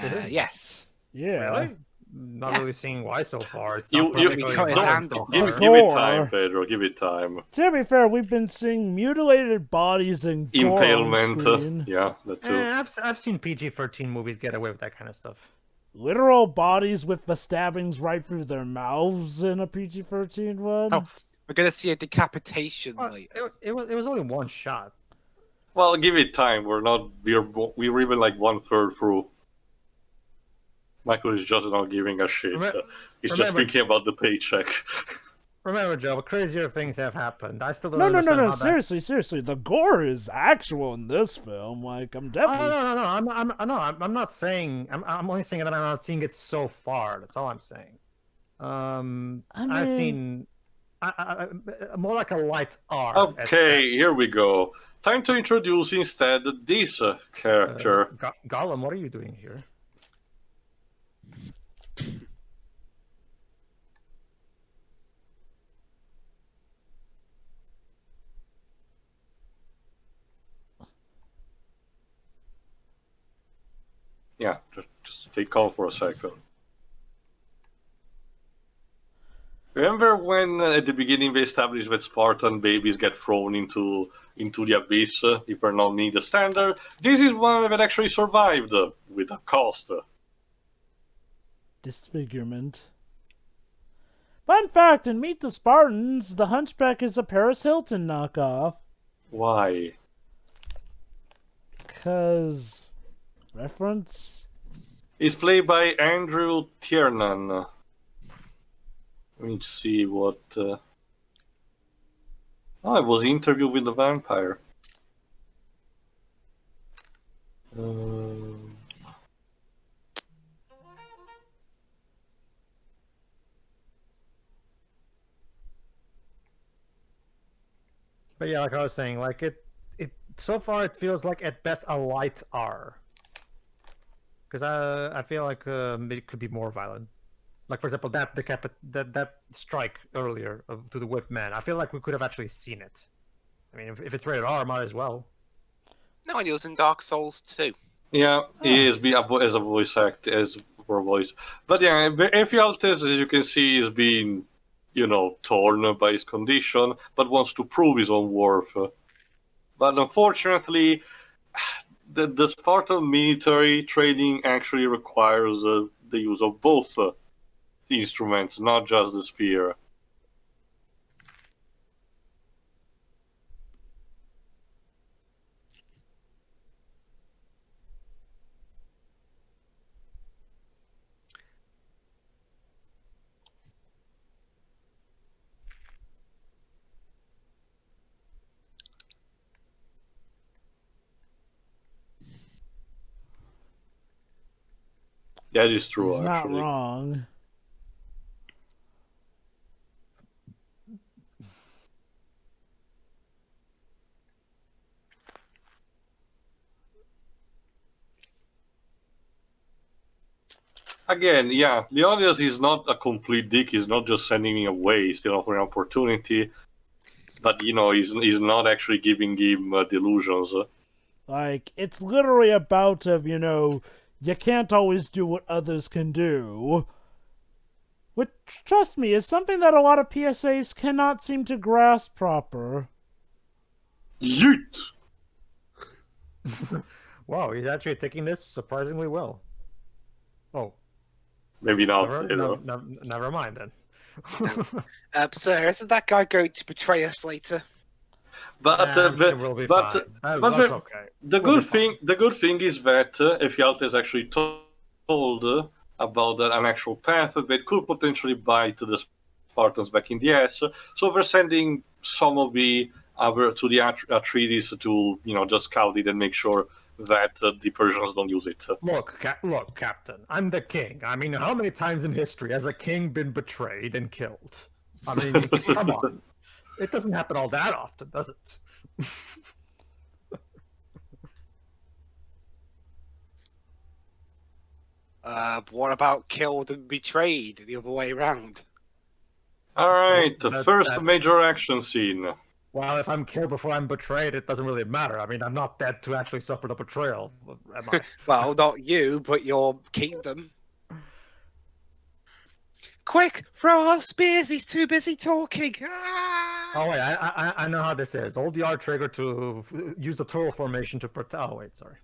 Is it? Yes. yeah. Really? Not really seeing why so far. It's You- not you- particularly cut it violent down, so Give far. it time, Pedro, give it time. To be fair, we've been seeing mutilated bodies and gore on Impalement, screen. yeah, that too. I've seen PG-13 movies get away with that kind of stuff. Literal bodies with the stabbings right through their mouths in a PG-13 one. Oh. We're gonna see a decapitation Well, later. it was only one shot. Well, give it time. We're even like 1/3 through. Michael is just not giving a shit. He's just remember- thinking about the paycheck. Remember, Joe, crazier things have happened. I still don't No. understand how that... Seriously. The gore is actual in this film. Like, I'm Oh, definitely. I'm not saying. I'm only saying that I'm not seeing it so far. That's all I'm saying. I've seen more like a light R. at Okay, best. here we go. Time to introduce instead this character. Gollum, what are you doing here? Yeah, just stay calm for a second. Remember when at the beginning they established that Spartan babies get thrown into the abyss if they're not meeting the standard? This is one that actually survived with a cost. Disfigurement. Fun fact, in Meet the Spartans, the Hunchback is a Paris Hilton knockoff. Why? 'Cause... reference? It's played by Andrew Tiernan. Let me see what... Oh, it was Interview with the Vampire. But yeah, like I was saying, like it so far it feels like at best a light R. Because I feel like it could be more violent. Like for example, that strike earlier to the whip man. I feel like we could have actually seen it. I mean, if it's rated R, might as well. No, and he was in Dark Souls too. Yeah, he is as a voice act, as for a voice. But yeah, Ephialtes, as you can see, is being, torn by his condition, but wants to prove his own worth. But unfortunately, the Spartan military training actually requires the use of both instruments, not just the spear. That is true, He's not actually. wrong. Again, yeah, Leonidas is not a complete dick. He's not just sending me away. He's still offering an opportunity. But, he's not actually giving him delusions. Like, it's literally about you can't always do what others can do. Which, trust me, is something that a lot of PSAs cannot seem to grasp proper. Yeet! Wow, he's actually taking this surprisingly well. Oh, Maybe not. never mind then. Sir, isn't that guy going to betray us later? But I'm sure we'll be fine. That's okay. The good thing is that Ephialtes actually told about an actual path that could potentially bite the Spartans back in the ass. So they're sending some of the other to the Atreides to just scout it and make sure that the Persians don't use it. Look, Captain, I'm the king. I mean, how many times in history has a king been betrayed and killed? I mean, come on. It doesn't happen all that often, does it? What about killed and betrayed the other way around? All right, the That- first that- major action scene. Well, if I'm killed before I'm betrayed, it doesn't really matter. I mean, I'm not dead to actually suffer the betrayal, am I? Well, not you, but your kingdom. Quick, throw our spears, he's too busy talking. Ah! Oh wait, I know how this is. Hold the R trigger to use the turtle formation to protect. Oh wait, sorry.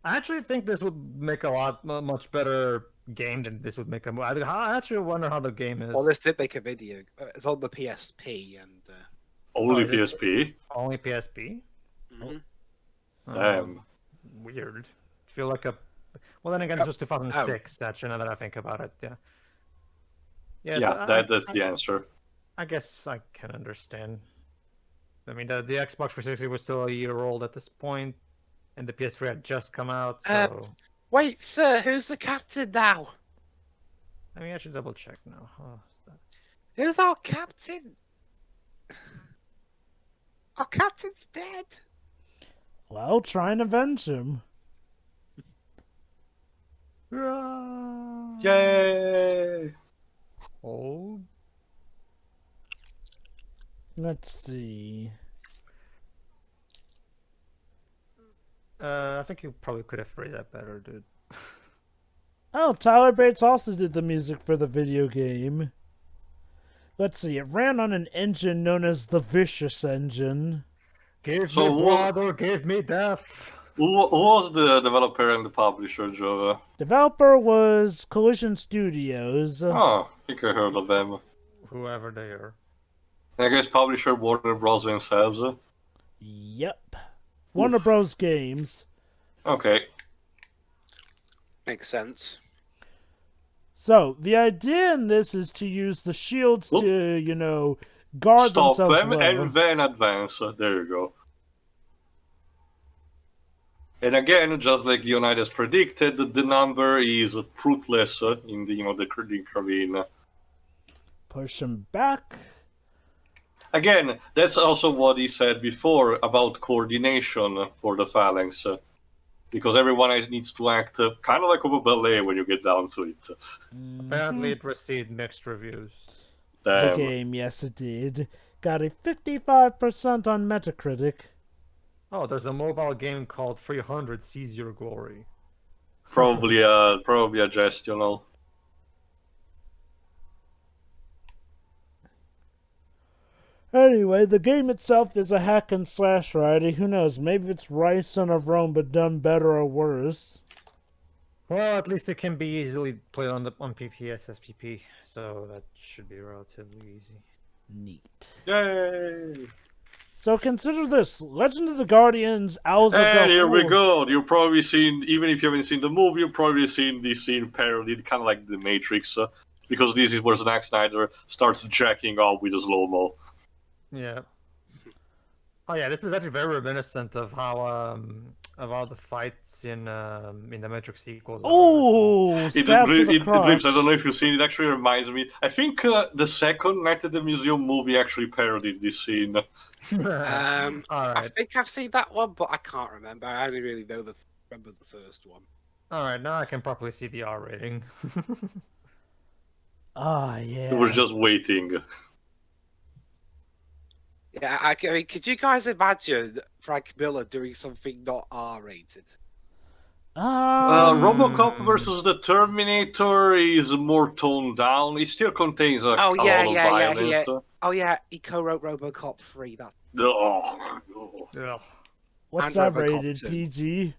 I actually think this would make a much better game than this would make a movie. I actually wonder how the game is. Well, this did make a video. It's on the PSP and. Only Oh, it is- PSP? Only PSP? Mhm. Damn. Weird. Feel like a. Well, then again, this was 2006. Actually, now that I think about it, yeah. Yeah, so that's the answer. I guess I can understand. I mean, the Xbox 360 was still a year old at this point, and the PS3 had just come out. So Wait, sir, who's the captain now? I mean, I should double check now. Oh, Who's our captain? Our captain's dead. Well, try and avenge him. Yay! Hold. Let's see. I think you probably could have phrased that better, dude. Oh, Tyler Bates also did the music for the video game. Let's see, it ran on an engine known as the Vicious Engine. Give So me blood or give me death. Who was the developer and the publisher, Jova? Developer was Collision Studios. Oh, I think I heard of them. Whoever they are. I guess publisher Warner Bros. Themselves. Yep. Warner Bros. Games. Okay. Makes sense. So, the idea in this is to use the shields Oop. to, you know, guard Stop themselves them well. and then advance. There you go. And again, just like Leonidas predicted, the number is fruitless in the the carabine. Push him back. Again, that's also what he said before about coordination for the phalanx. Because everyone needs to act kind of like a ballet when you get down to it. Apparently, it received mixed reviews. The Damn. game, yes it did. Got a 55% on Metacritic. Oh, there's a mobile game called 300 Seize Your Glory. Probably a gestional. Anyway, the game itself is a hack and slash variety. Who knows, maybe it's Rise Son of Rome but done better or worse. Well, at least it can be easily played on PPS SPP, so that should be relatively easy. Neat. Yay! So consider this, Legend of the Guardians, Owls of And here we Gulf- go. You've probably seen, even if you haven't seen the movie, you've probably seen this scene parodied, kind of like The Matrix, because this is where Zack Snyder starts jacking off with a slow-mo. Yeah. Oh yeah, this is actually very reminiscent of how the fights in the Matrix sequels. Oh, It stab to the drips. crotch. I don't know if you've seen it. Actually reminds me. I think the second Night at the Museum movie actually parodied this scene. I Alright. think I've seen that one, but I can't remember. I only really remember the first one. Alright, now I can properly see the R rating. Ah, yeah. We're just waiting. Yeah, I mean, could you guys imagine Frank Miller doing something not R-rated? RoboCop versus the Terminator is more toned down. It still contains a lot of violence. Oh yeah, he co-wrote RoboCop 3. That's Ugh. What's and that RoboCop rated, 2. PG?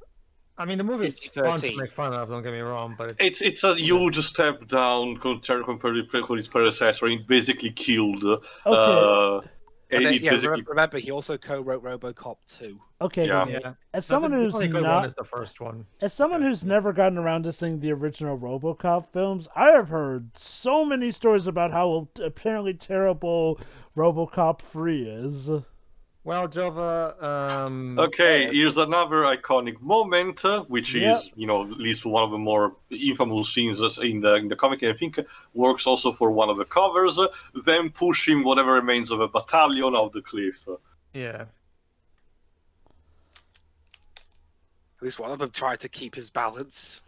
I mean, the movie's fun to 13. make fun of, don't get me wrong, but it's a huge step down compared to its predecessor. It basically killed. Okay. And then, it yeah, basically remember, he also co-wrote RoboCop 2. Okay, Yeah. okay. yeah. As someone The who's only good one not, is the first one. as someone who's never gotten around to seeing the original RoboCop films, I have heard so many stories about how apparently terrible RoboCop 3 is. Well, Jova, Okay, here's another iconic moment, which Yep. is, at least one of the more infamous scenes in the comic, and I think works also for one of the covers, them pushing whatever remains of a battalion off the cliff. yeah. At least one of them tried to keep his balance.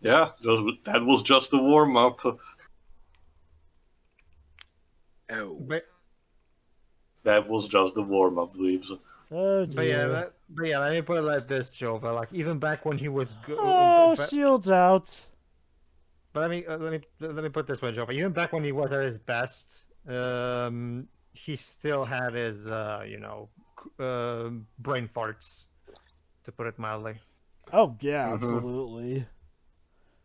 Yeah, that was just a warm-up. Oh. But That was just the warm-up, Dweebs. Oh But yeah, dear. let me put it like this, Jova. Like even back when he was good, Oh, shields out. but let me put it this way, Jova. Even back when he was at his best, he still had his brain farts, to put it mildly. Oh yeah, Mhm. absolutely.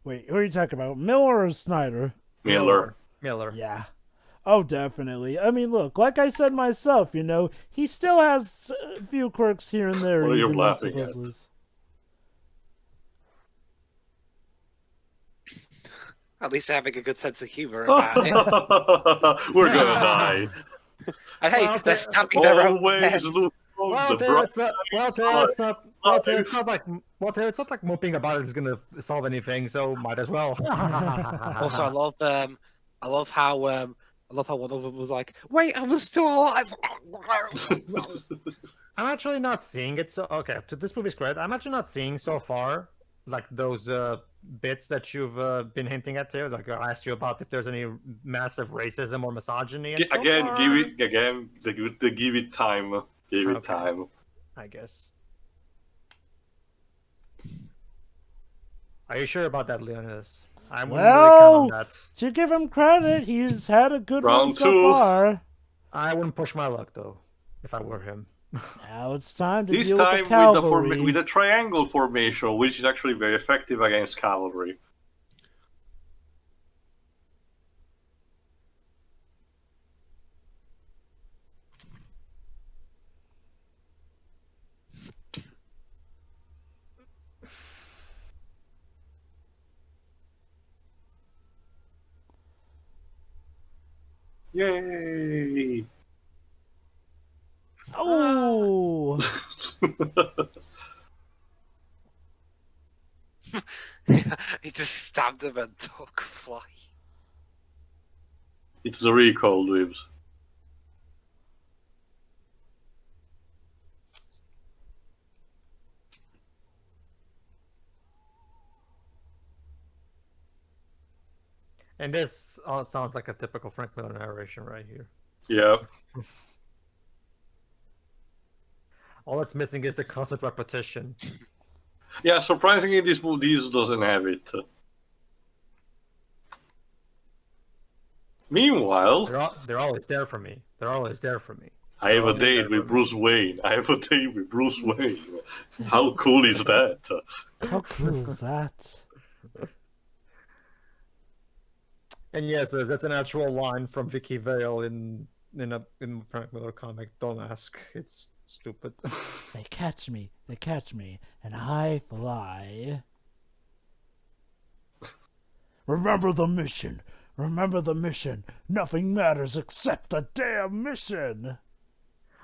Wait, who are you talking about? Miller or Snyder? Miller. Yeah. Oh, definitely. I mean, look, like I said myself, he still has a few quirks here and there. What are you even laughing at? supposedly. At least having a good sense of humor about it. We're gonna die. And hey, Well, they're stabbing their own Always men. look on Well, the Taylor, bright it's not. Well, Taylor, side. it's not. Well, Taylor, it's not like. Well, Taylor, it's not like moping about it is gonna solve anything. So might as well. Also, I love how I love how one of them was like, "Wait, I was still alive." I'm actually not seeing it. So okay, this movie's great. I'm actually not seeing so far like those bits that you've been hinting at too. Like I asked you about if there's any massive racism or misogyny. And so Again, far, give it time. Give it Okay. time. I guess. Are you sure about that, Leonidas? I wouldn't really count on that. To give him credit, he's had a good Round one so two. far. I wouldn't push my luck though, if I were him. Now it's time to This deal time with the cavalry. with a triangle formation, which is actually very effective against cavalry. Yay! Oh, He just stabbed him and took fly. It's the recall, Dweebs. And this all sounds like a typical Frank Miller narration right here. Yeah. All that's missing is the constant repetition. Yeah, surprisingly, this doesn't have it. Meanwhile, They're always there for me. They're always there for me. I have a always there date for with me. Bruce Wayne. I have a date with Bruce Wayne. How cool is that? how cool is that? And yes, that's an actual line from Vicky Vale in Frank Miller comic. Don't ask. It's stupid. They catch me, and I fly. Remember the mission. Nothing matters except the damn mission.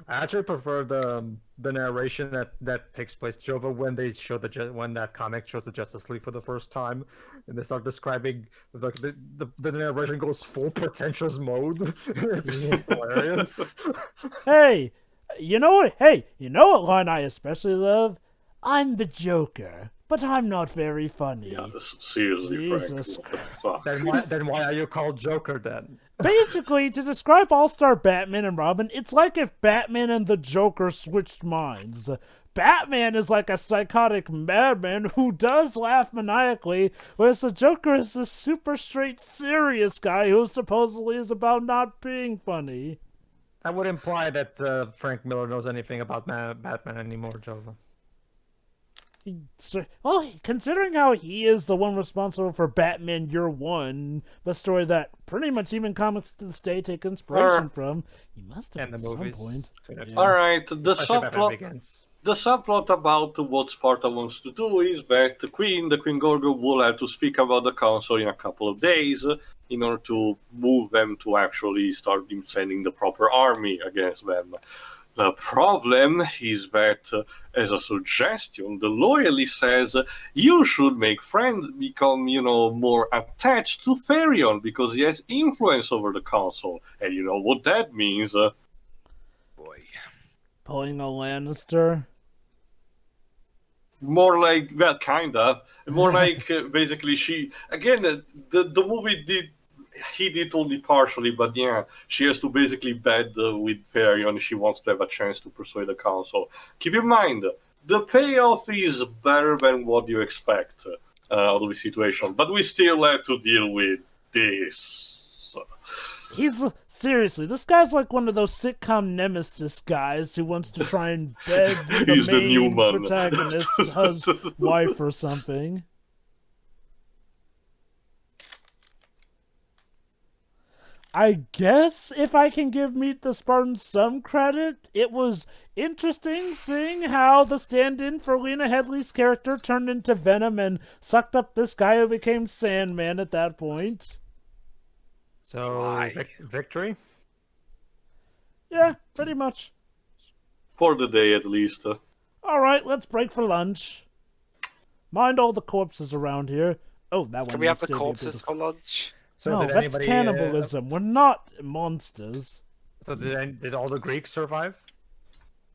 I actually prefer the narration that takes place, Jova, when they show when that comic shows the Justice League for the first time, and they start describing like the narration goes full pretentious mode. It's just hilarious. Hey, you know what? Hey, you know what line I especially love? I'm the Joker, but I'm not very funny. Yeah, seriously, Jesus. Frank. What the fuck? Then why are you called Joker then? Basically, to describe All-Star Batman and Robin, it's like if Batman and the Joker switched minds. Batman is like a psychotic madman who does laugh maniacally, whereas the Joker is this super straight, serious guy who supposedly is about not being funny. That would imply that Frank Miller knows anything about Batman anymore, Jova. Well, considering how he is the one responsible for Batman Year One, the story that pretty much even comics to this day take inspiration from, he must have And at the some movies. point. All right, the Especially Batman subplot. Begins. The subplot about what Sparta wants to do is that the Queen Gorgo, will have to speak about the Council in a couple of days in order to move them to actually start sending the proper army against them. The problem is that, as a suggestion, the loyalist says you should make friends, become, more attached to Therion because he has influence over the Council. And you know what that means. Boy. Pulling a Lannister. More like, well, kinda. More like, basically, the movie he did only partially, but yeah, she has to basically bed with Therion if she wants to have a chance to persuade the Council. Keep in mind, the payoff is better than what you expect out of the situation, but we still have to deal with this. Seriously, this guy's like one of those sitcom nemesis guys who wants to try and bed He's the the main Newman. protagonist's wife or something. I guess if I can give Meet the Spartans some credit, it was interesting seeing how the stand-in for Lena Headley's character turned into Venom and sucked up this guy who became Sandman at that point. So victory. Yeah, pretty much. For the day, at least. All right, let's break for lunch. Mind all the corpses around here. Oh, that one. Can we have the still be a bit corpses of- for lunch? So No, did that's anybody? cannibalism. We're not monsters. So did all the Greeks survive?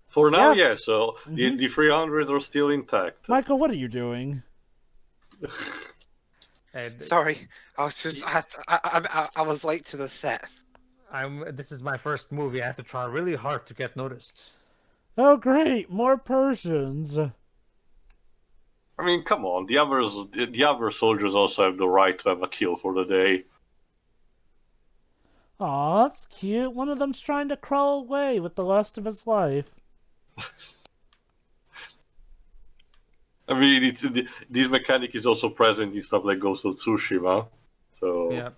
For now, Yeah. yeah. So the 300 are still intact. Michael, what are you doing? And Sorry, I was just I was late to the set. This is my first movie. I have to try really hard to get noticed. Oh, great, more Persians. I mean, come on. The other soldiers also have the right to have a kill for the day. Aw, that's cute. One of them's trying to crawl away with the rest of his life. I mean, this mechanic is also present in stuff like Ghost of Tsushima. So Yeah.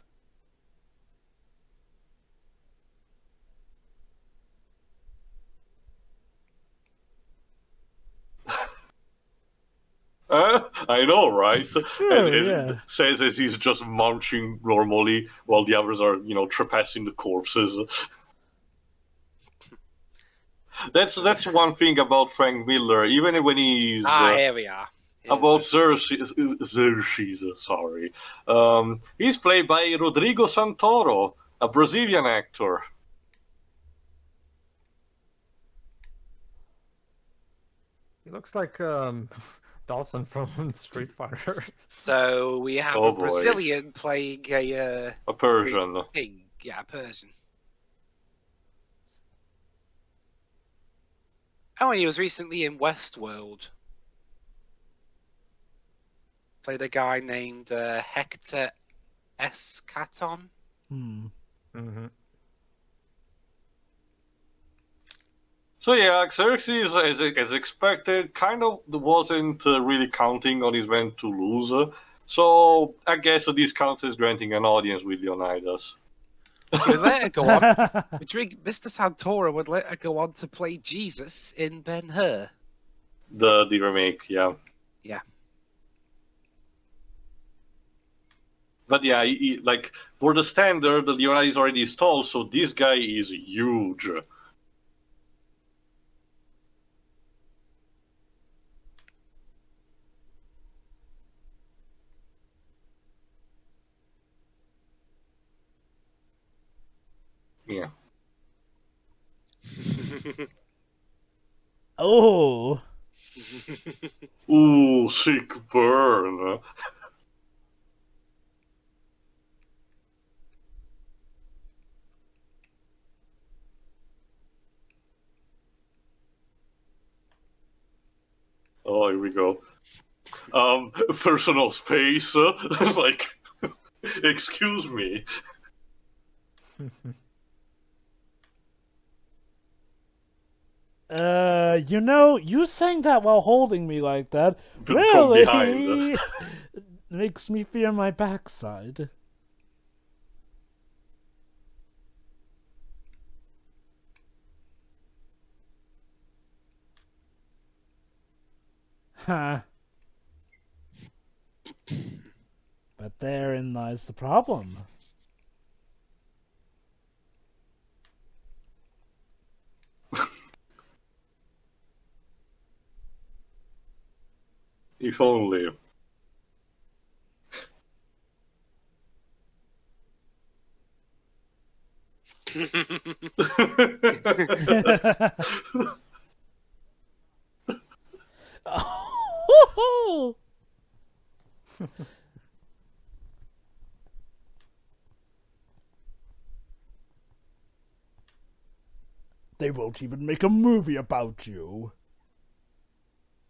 I know, right? Sure, yeah. Says as he's just munching normally while the others are, trespassing the corpses. That's one thing about Frank Miller. Even when he's Here we are. about Xerxes, sorry, he's played by Rodrigo Santoro, a Brazilian actor. He looks like Dawson from Street Fighter. So we have Oh, a boy. Brazilian playing A Persian. king. Yeah, a Persian. Oh, and he was recently in Westworld. Played a guy named Hector Escaton. Mm-hmm. So yeah, Xerxes, as expected, kind of wasn't really counting on his men to lose. So I guess this counts as granting an audience with Leonidas. He would later go on. Mr. Santoro would later go on to play Jesus in Ben-Hur. The remake, yeah. Yeah. But yeah, like for the standard, the Leonidas is already installed, so this guy is huge. Yeah. Oh. Ooh, sick burn. Oh, here we go. Personal space. Like, excuse me. You saying that while holding me like that From really behind. makes me fear my backside. Huh. But therein lies the problem. If only. Oh! They won't even make a movie about you.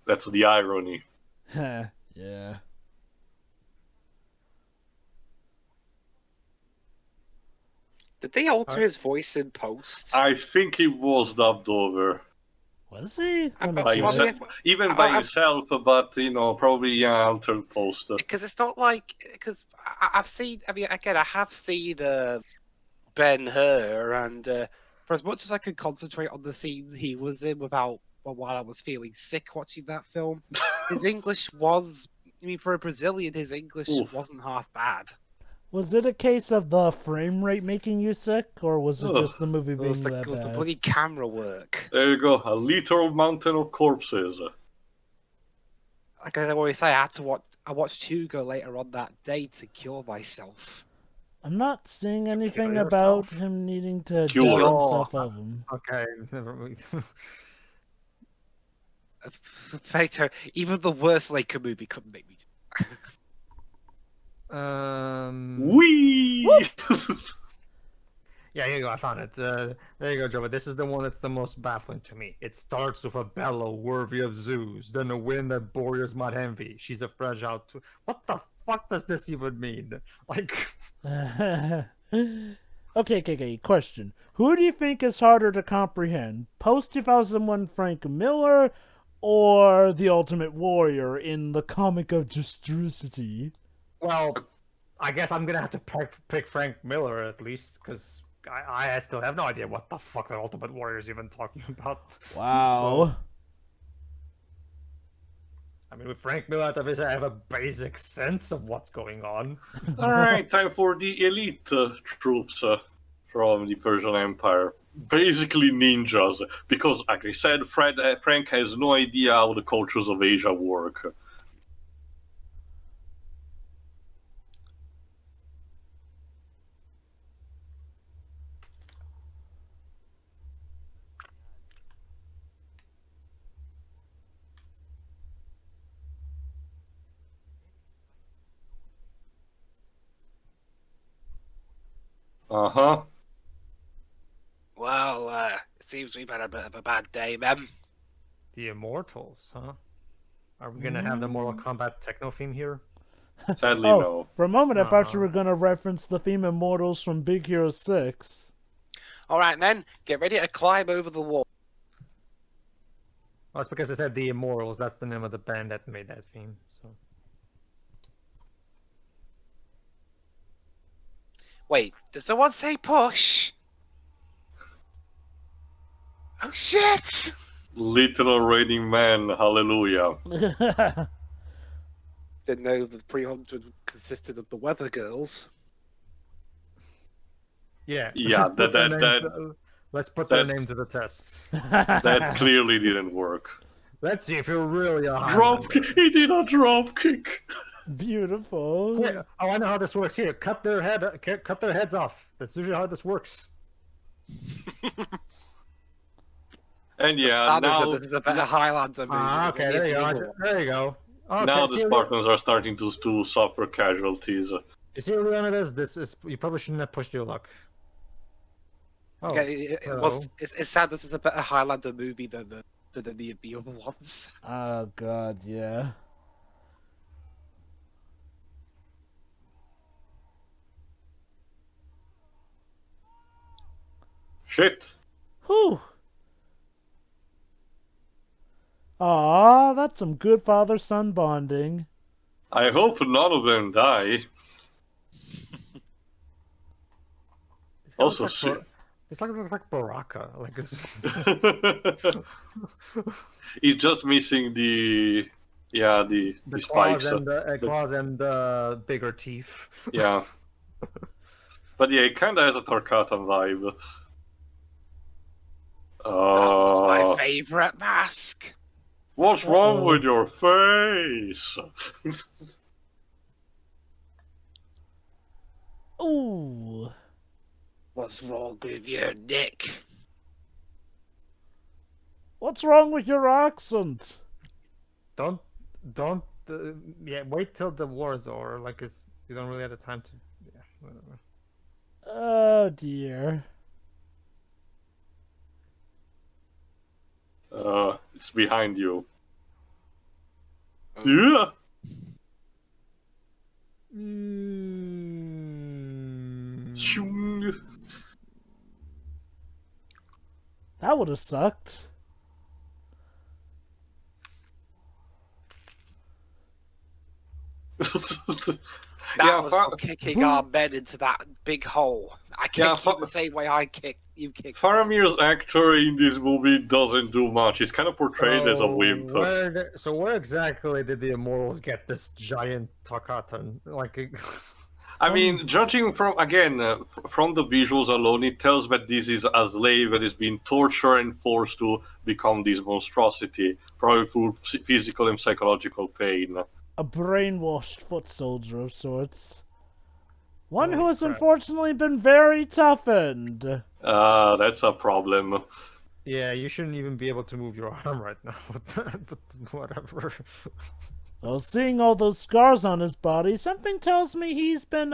That's the irony. Huh, yeah. Did they alter his voice in post? I think he was dubbed over. Was he? By himself, even by himself, but probably altered post. Because it's not like I've seen. I mean, again, I have seen Ben-Hur, and for as much as I could concentrate on the scene he was in while I was feeling sick watching that film, his English was. I mean, for a Brazilian, his English wasn't half bad. Was it a case of the frame rate making you sick, or was it just the movie being that bad? It was the bloody camera work. There you go, a literal mountain of corpses. Like I always say, I watched Hugo later on that day to cure myself. I'm not seeing anything Kill about yourself? him needing to Cure. die himself of him. Okay, never mind. Peter, even the worst Laker movie couldn't make me. Whee! Yeah, here you go. I found it. There you go, Joe. But this is the one that's the most baffling to me. It starts with a bellow worthy of Zeus, then a wind that warriors might envy. She's a fragile. What the fuck does this even mean? Like, Okay. Question: who do you think is harder to comprehend, post 2001 Frank Miller, or the Ultimate Warrior in the comic of Destrucity? well, I guess I'm gonna have to pick Frank Miller at least, because I still have no idea what the fuck the Ultimate Warrior is even talking about. Wow. So, I mean, with Frank Miller at the visit, I have a basic sense of what's going on. All right, time for the elite troops from the Persian Empire. Basically ninjas, because, like I said, Frank has no idea how the cultures of Asia work. Uh-huh. Well, it seems we've had a bit of a bad day, Mem. The Immortals, huh? Are we gonna have the Mortal Kombat techno theme here? Sadly, Oh, no. for a moment I thought you were going to reference the theme Immortals from Big Hero 6. All right, men, get ready to climb over the wall. Well, that's because it said the Immortals. That's the name of the band that made that theme. So Wait, does someone say push? Oh shit! Literal raining man, hallelujah. Didn't know the 300 consisted of the Weather Girls. yeah, Yeah, let's put their that- name to the test. That clearly didn't work. Let's see if you're really a Drop Highlander. kick! He did a drop kick! Beautiful. Wait, oh, I know how this works. Here, cut their heads off. That's usually how this works. And yeah, Standards now, of this is a better Highlander movie. Ah, okay, there you go. There you go. Okay, now the see, Spartans are starting to suffer casualties. You see what Leon is? This is you probably shouldn't have pushed your luck. Oh, Okay, it's sad this is a better Highlander movie than any of the other ones. Oh, God, yeah. Shit! Whew. Aw, that's some good father-son bonding. I hope none of them die. this guy Also, looks like this looks like Baraka. Like it's he's just missing the the spikes. claws and the bigger teeth. Yeah. But yeah, it kind of has a Tarkatan vibe. That was my Uh, favorite mask. what's wrong Uh-oh. with your face? Ooh. What's wrong with your neck? What's wrong with your accent? Don't yeah. Wait till the war is over. Like it's you don't really have the time to. Yeah, whatever. Oh, dear. It's behind you. Yeah. Shung. That would have sucked. That Yeah, was for kicking our men into that big hole. I kick Yeah, you the same way you kick. Faramir's actor in this movie doesn't do much. He's kind of portrayed as a wimp. Where exactly did the Immortals get this giant Tarkatan? Like, I mean, judging from from the visuals alone, it tells that this is a slave that is being tortured and forced to become this monstrosity, probably through physical and psychological pain. A brainwashed foot soldier of sorts. One who Holy has crap. unfortunately been very toughened. That's a problem. Yeah, you shouldn't even be able to move your arm right now. But whatever. Well, seeing all those scars on his body, something tells me he's been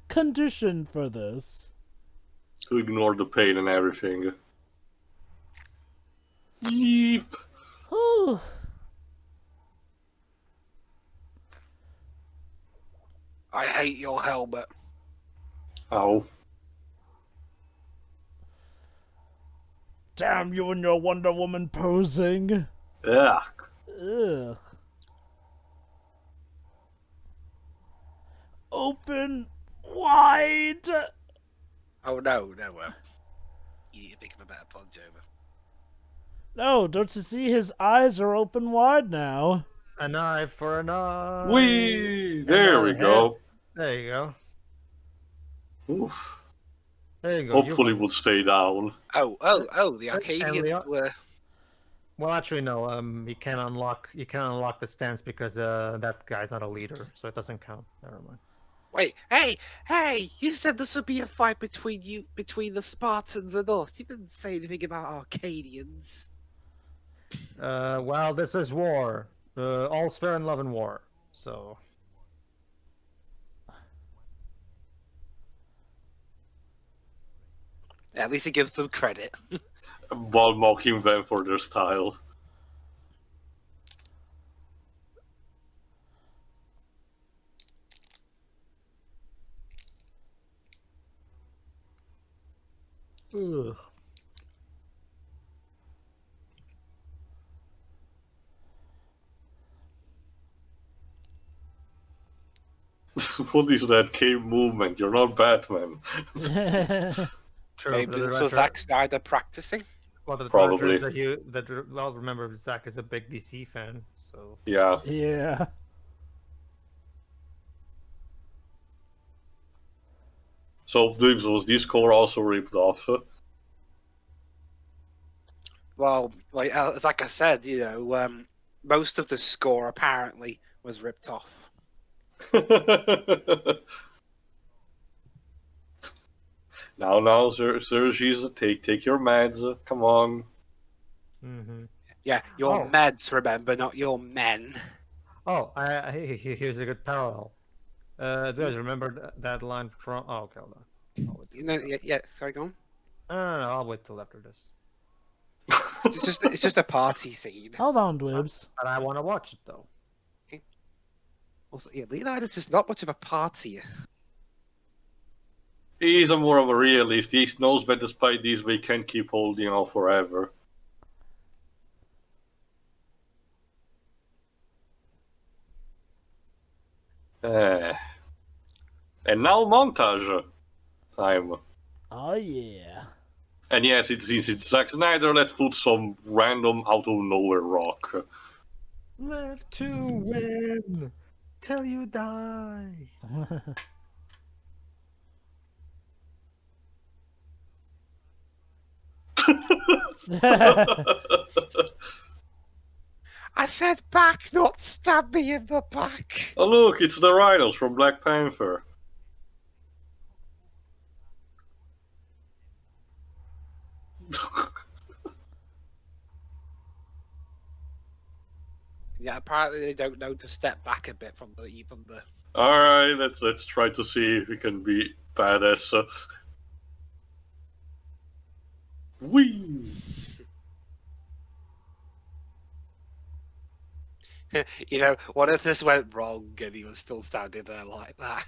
conditioned for this. To ignore the pain and everything. Yeep. Whew. I hate your helmet. Ow. Damn you and your Wonder Woman posing. Yeah. Ugh. Open wide. Oh no. You need to think of a better punch over. No, don't you see his eyes are open wide now? A knife for a knife. Whee! And There a we head. go. There you go. Oof. There you go. Hopefully we'll stay down. Oh, the And Arcadians Leon- were... Well, actually, no. You can't unlock the stance because that guy's not a leader, so it doesn't count. Never mind. Wait, hey! You said this would be a fight between the Spartans and us. You didn't say anything about Arcadians. Well, this is war. All's fair in love and war. So. At least it gives them credit. While mocking them for their style. Ugh. What is that cave movement? You're not Batman. True. Maybe this was Zack Snyder practicing. Well, the Probably. well, remember Zack is a big DC fan, so. Yeah. Yeah. So, Diggs, was this core also ripped off? Well, like I said, most of the score apparently was ripped off. Now, Sir Jesus, take your meds. Come on. Mm-hmm. Yeah, your Oh. meds, remember, not your men. Oh, here's a good parallel. Do you guys remember that line from? Oh, okay, hold on. Sorry, go on. No, I'll wait till after this. It's just a party scene. Hold on, Dwibs. But I want to watch it though. Also, Leonidas is not much of a partier. He's more of a realist. He knows that despite this, we can't keep holding on forever. And now montage time. Oh, yeah. And yes, since it's Zack Snyder, let's put some random out of nowhere rock. Live to win till you die. I said back, not stab me in the back. Oh look, it's the Rhinos from Black Panther. Yeah, apparently they don't know to step back a bit from even the. All right, let's try to see if we can be badass. Whee! What if this went wrong and he was still standing there like that?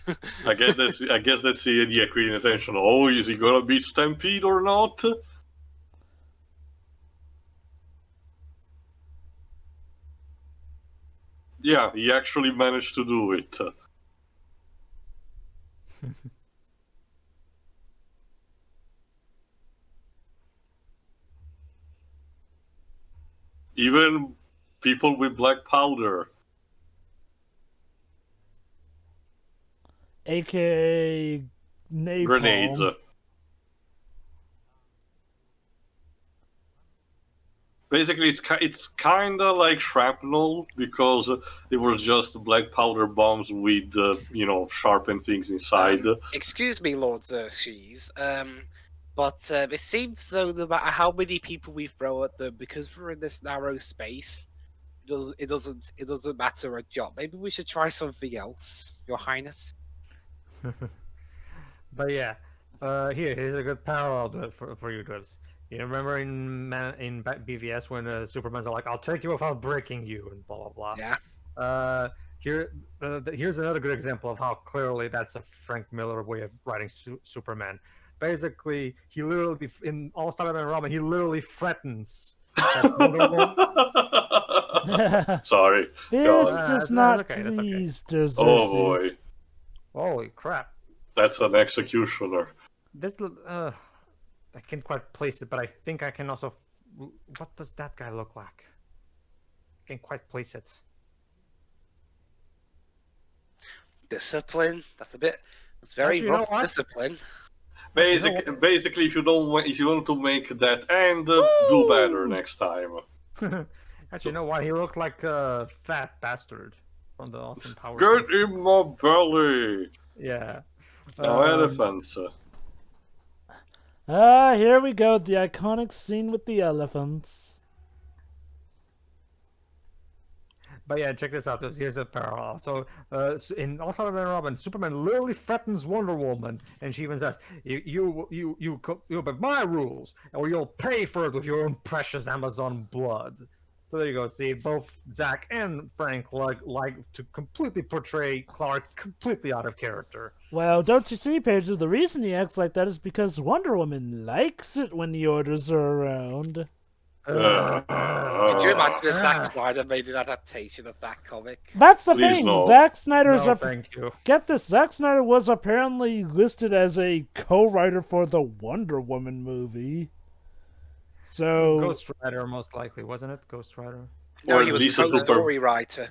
I guess that's the idea, creating attention. Oh, is he gonna beat Stampede or not? Yeah, he actually managed to do it. Even people with black powder. AKA napalm. Grenades. Basically, it's kind of like shrapnel because it was just black powder bombs with sharpened things inside. Excuse me, Lord Xerxes. But it seems though no matter how many people we throw at them, because we're in this narrow space, it doesn't matter a jot. Maybe we should try something else, Your Highness. But yeah, here's a good parallel for you guys. You remember in BVS when Superman's like, "I'll take you without breaking you," and blah blah blah. Yeah. Here's another good example of how clearly that's a Frank Miller way of writing Superman. Basically, he literally in All Star and Robin, he literally threatens. Sorry. This God. does That's not okay, that's okay. please Xerxes. Oh boy, Holy crap! that's an executioner. This I can't quite place it, but I think I can also. What does that guy look like? I can't quite place it. Discipline. It's very Actually, you know rough what? discipline. Basically, if you want to make that end, do better next time. Actually, you know why he looked like a fat bastard from the Austin Powers? Get in my belly. Yeah. No elephants. Here we go, the iconic scene with the elephants. But yeah, check this out. Here's the parallel. So, in All Star and Robin, Superman literally threatens Wonder Woman, and she even says, "You obey my rules, or you'll pay for it with your own precious Amazon blood." So there you go. See, both Zack and Frank like to completely portray Clark completely out of character. Well, don't you see, Pedro? The reason he acts like that is because Wonder Woman likes it when the orders are around. Could you imagine if Zack Snyder made an adaptation of that comic? That's the Please thing. no. Zack Snyder's No, thank you. Get this. Zack Snyder was apparently listed as a co-writer for the Wonder Woman movie. So Ghost Rider, most likely, wasn't it? Ghost Rider. No, Or he was Lisa co-story writer.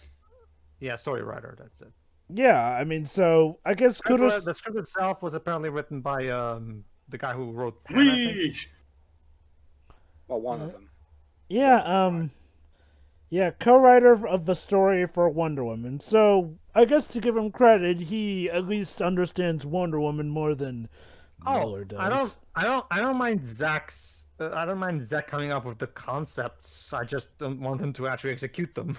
Yeah, story writer. That's it. yeah, I mean, so I guess kudos. The script itself was apparently written by the guy who wrote Pan, I think. Whee! Well, one of them. Yeah, co-writer of the story for Wonder Woman. So I guess to give him credit, he at least understands Wonder Woman more than Miller does. I don't mind Zack's. I don't mind Zack coming up with the concepts. I just don't want him to actually execute them.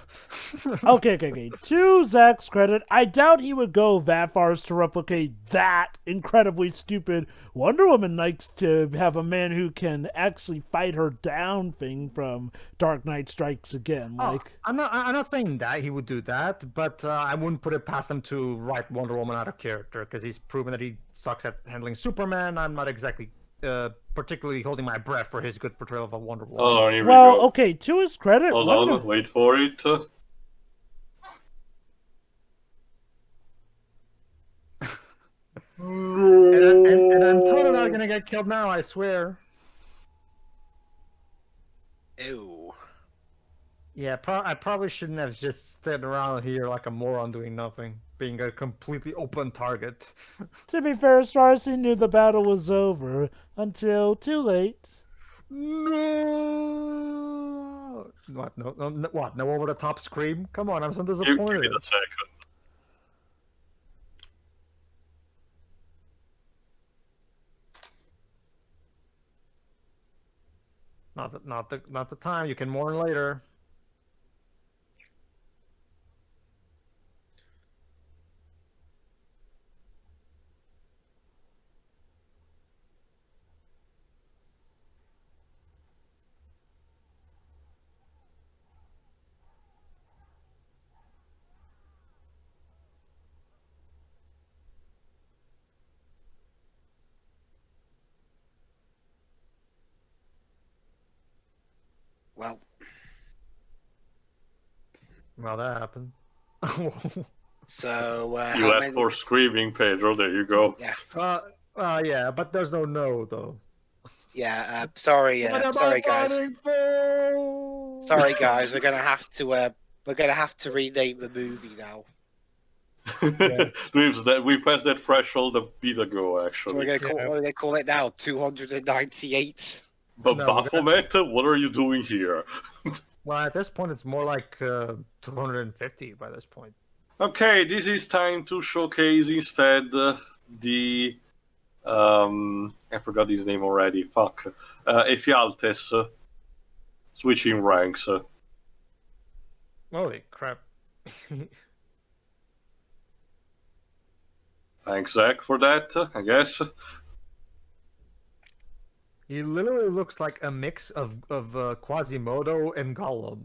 Okay. To Zack's credit, I doubt he would go that far as to replicate that incredibly stupid Wonder Woman likes to have a man who can actually fight her down thing from Dark Knight Strikes Again. I'm not saying that he would do that, but I wouldn't put it past him to write Wonder Woman out of character because he's proven that he sucks at handling Superman. I'm not exactly particularly holding my breath for his good portrayal of a Wonder Woman. Oh, here we well, go. okay, to his credit, Hold Wonder... on, wait for it. And I'm totally not gonna get killed now, I swear. Ew. Yeah, I probably shouldn't have just stood around here like a moron doing nothing, being a completely open target. To be fair, Starsy knew the battle was over until too late. No. What? No. What? No over the top scream? Come on, I'm so Give disappointed. me a second. Not the time. You can mourn later. Well, that happened. So, You how asked many... for screaming, Pedro. There you go. Yeah. Yeah, but there's no though. Yeah, sorry, sorry guys. Sorry guys, we're gonna have to rename the movie now. We passed that threshold a bit ago, So actually. we're gonna call it now 298. But No, Baphomet, what are you doing here? Well, at this point, it's more like 250 by this point. Okay, this is time to showcase instead the I forgot his name already. Fuck, Ephialtes switching ranks. Holy crap! Thanks, Zach, for that. I guess. He literally looks like a mix of Quasimodo and Gollum.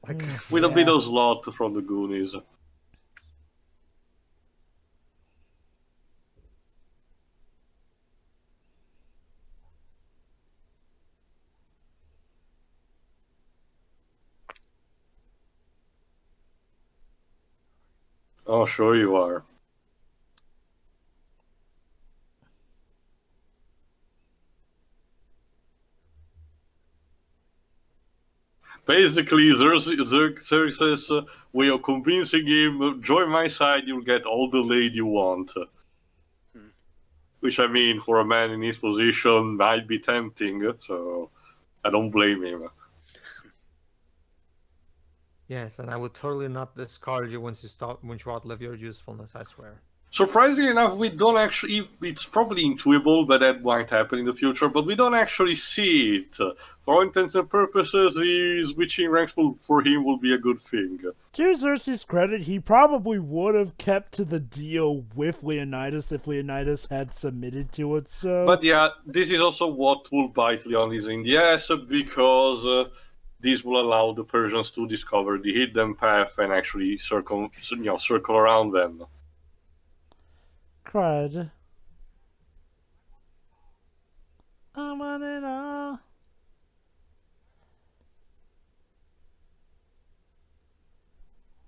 Like With a bit Yeah. of slot from the Goonies. Oh, sure you are. Basically, Xerxes says, we are convincing him, join my side, you'll get all the lead you want. Which, I mean, for a man in his position, might be tempting, so I don't blame him. yes, and I would totally not discard you once you outlive your usefulness. I swear. Swsurprisingly enough, we don't actually. It's probably intuitive that that might happen in the future, but we don't actually see it. For all intents and purposes, switching ranks for him will be a good thing. To Xerxes' credit, he probably would have kept to the deal with Leonidas if Leonidas had submitted to it, so... But yeah, this is also what will bite Leonidas in the ass, because this will allow the Persians to discover the hidden path and actually circle around them. Crud. I want it all.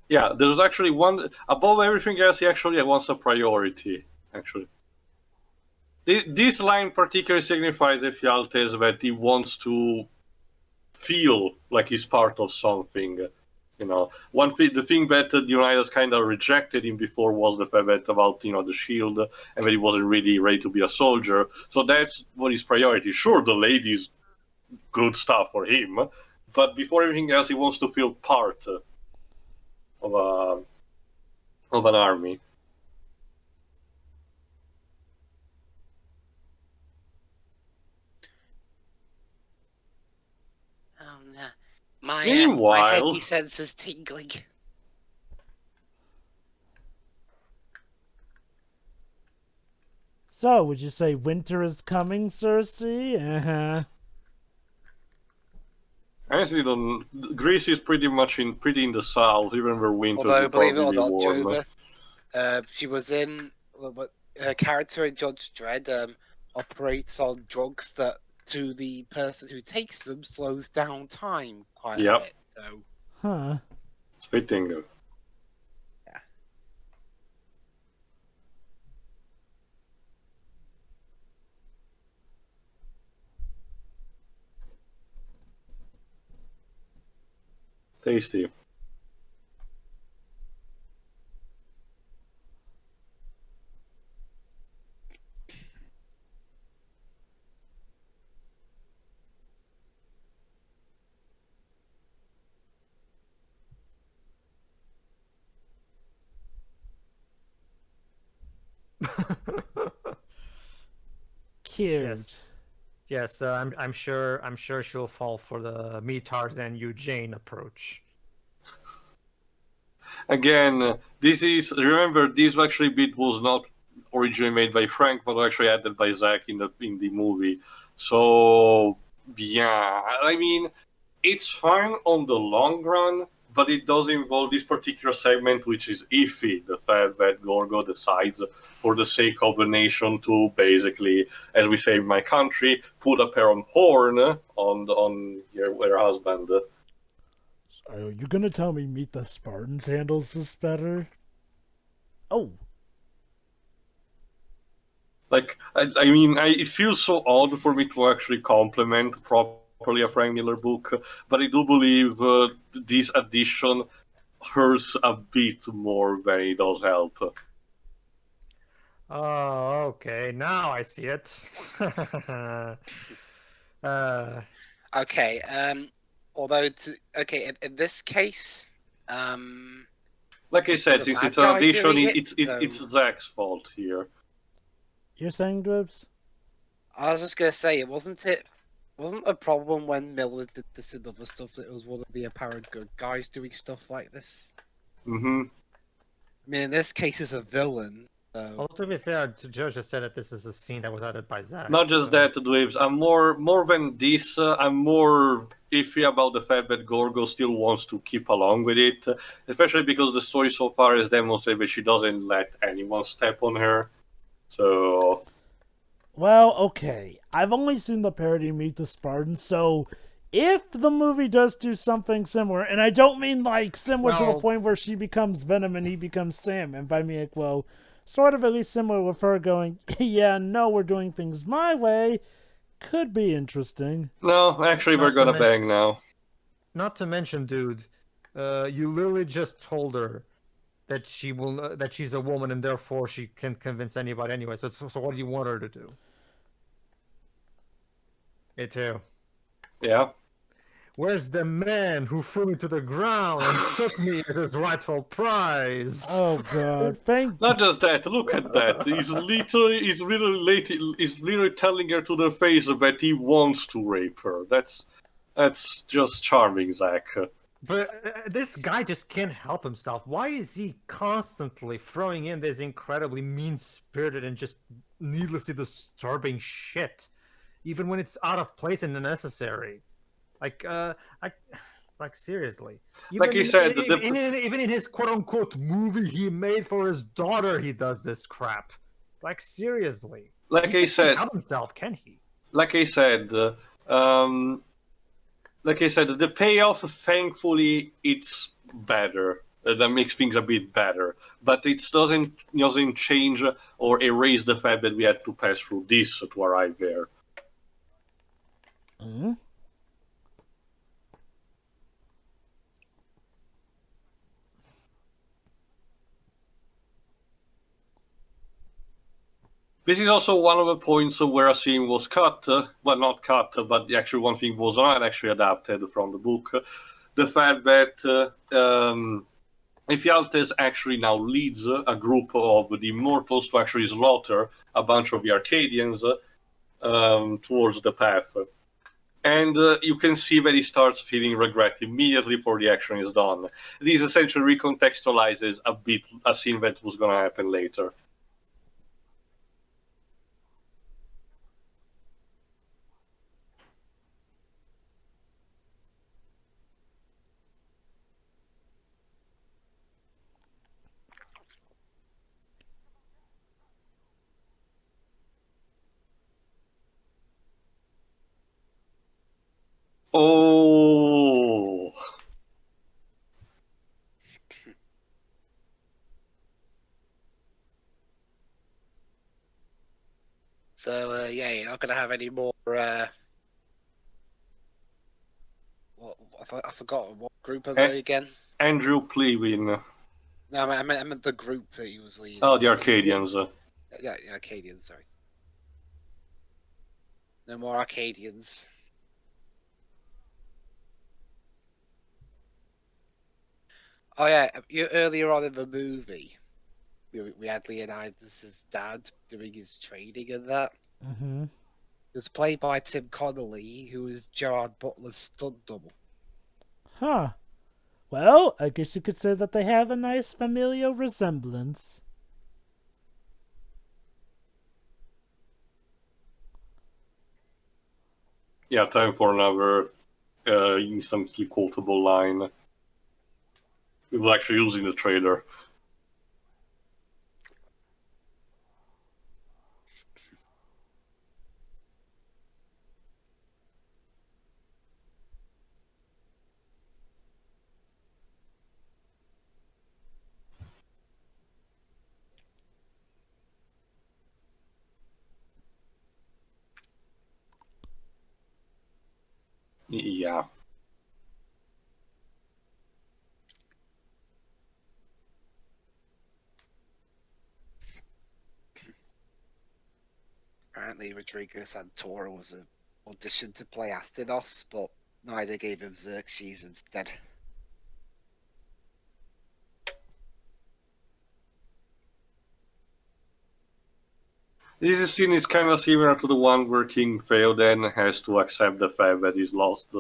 Yeah, there's actually one above everything else. He actually wants a priority. Actually, this line particularly signifies Ephialtes that he wants to feel like he's part of something. You know, the thing that the United kind of rejected him before was the fact that about the shield and that he wasn't really ready to be a soldier. So that's what his priority. Sure, the lady's good stuff for him, but before everything else, he wants to feel part of an army. Oh no. My Meanwhile- heady sense is tingling. So, would you say winter is coming, Cersei? Uh-huh. I honestly don't. Greece is pretty in the south, even where winter Although, will believe it or probably not, be warm. Jova, she was in. Her character in Judge Dredd operates on drugs that, to the person who takes them, slows down time quite Yep. a bit. So, Huh. Spitting. Tasty. Cute. Yes. Yes, I'm sure she'll fall for the me Tarzan you Jane approach. Again, remember this actually bit was not originally made by Frank, but actually added by Zack in the movie. So yeah, I mean, it's fine on the long run, but it does involve this particular segment, which is iffy. The fact that Gorgo decides, for the sake of the nation, to basically, as we say in my country, put a pair of horn on her husband. Are you gonna tell me Meet the Spartans handles this better? Oh. Like, I mean, it feels so odd for me to actually compliment properly a Frank Miller book, but I do believe this addition hurts a bit more than it does help. Oh, okay. Now I see it. okay. Although, okay, in this case, Like I said, a since bad it's an guy addition, doing it, it's so- Zack's fault here. You're saying, Dwebs? I was just gonna say, it wasn't a problem when Miller did this and other stuff that it was one of the apparent good guys doing stuff like this. Hmm. I mean, in this case, it's a villain. So Well, to be fair, Joe just said that this is a scene that was added by Zack. Not just so- that, Dwaves. I'm more than this. I'm more iffy about the fact that Gorgo still wants to keep along with it, especially because the story so far has demonstrated that she doesn't let anyone step on her. So Well, okay. I've only seen the parody Meet the Spartans, so if the movie does do something similar, and I don't mean like similar to the Well- point where she becomes Venom and he becomes Sam, and by me, like, well, sort of at least similar with her going, yeah, no, we're doing things my way, could be interesting. no, actually, we're Not to gonna mention- bang now. Not to mention, dude, you literally just told her that that she's a woman and therefore she can't convince anybody anyway. So what do you want her to do? Me too. Yeah. Where's the man who threw me to the ground and took me as his rightful prize? Oh, God. Thank Not just that. Look at that. He's literally telling her to the face that he wants to rape her. That's just charming, Zack. But this guy just can't help himself. Why is he constantly throwing in this incredibly mean-spirited and just needlessly disturbing shit, even when it's out of place and unnecessary? Like seriously. Like you said, even in his quote-unquote movie he made for his daughter, he does this crap. Like seriously. Like He I just can't said, help himself, can he? like I said, the payoff, thankfully, it's better. That makes things a bit better, but it doesn't change or erase the fact that we had to pass through this to arrive there. you. This is also one of the points where a scene was cut, well, not cut, but actually one thing was not actually adapted from the book. The fact that Ephialtes actually now leads a group of the Immortals to actually slaughter a bunch of the Arcadians towards the path. And you can see that he starts feeling regret immediately before the action is done. This essentially recontextualizes a bit a scene that was going to happen later. Oh, So yeah, you're not gonna have any more. I forgot what group are they again? Andrew Plevin. No, I meant the group that he was leading. Oh, the Arcadians. Yeah, Arcadians. Sorry. No more Arcadians. Oh yeah, earlier on in the movie, we had Leonidas' dad doing his training and that. Mm-hmm. It was played by Tim Connolly, who was Gerard Butler's stunt double. Huh. Well, I guess you could say that they have a nice familial resemblance. Yeah, time for another instantly quotable line. We will actually use in the trailer. Yeah. Apparently, Rodrigo Santoro was an audition to play Astinos, but Snyder gave him Xerxes instead. This scene is kind of similar to the one where King Theoden has to accept the fact that he's lost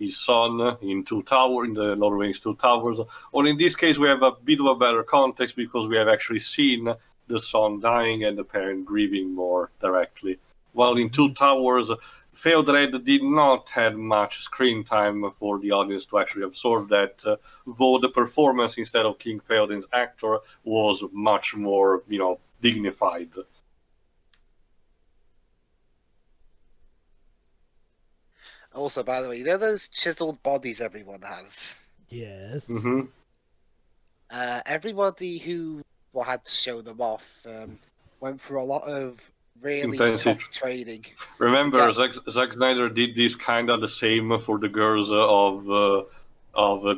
his son in in the Lord of the Rings Two Towers. Or in this case, we have a bit of a better context because we have actually seen the son dying and the parent grieving more directly. While in Two Towers, Theoden did not have much screen time for the audience to actually absorb that, though the performance instead of King Theoden's actor was much more, dignified. Also, by the way, those chiseled bodies everyone has. Yes. Mm-hmm. Everybody who had to show them off went through a lot of really Intensive tough training. Remember, to Zack Snyder did this kind of the same for the girls of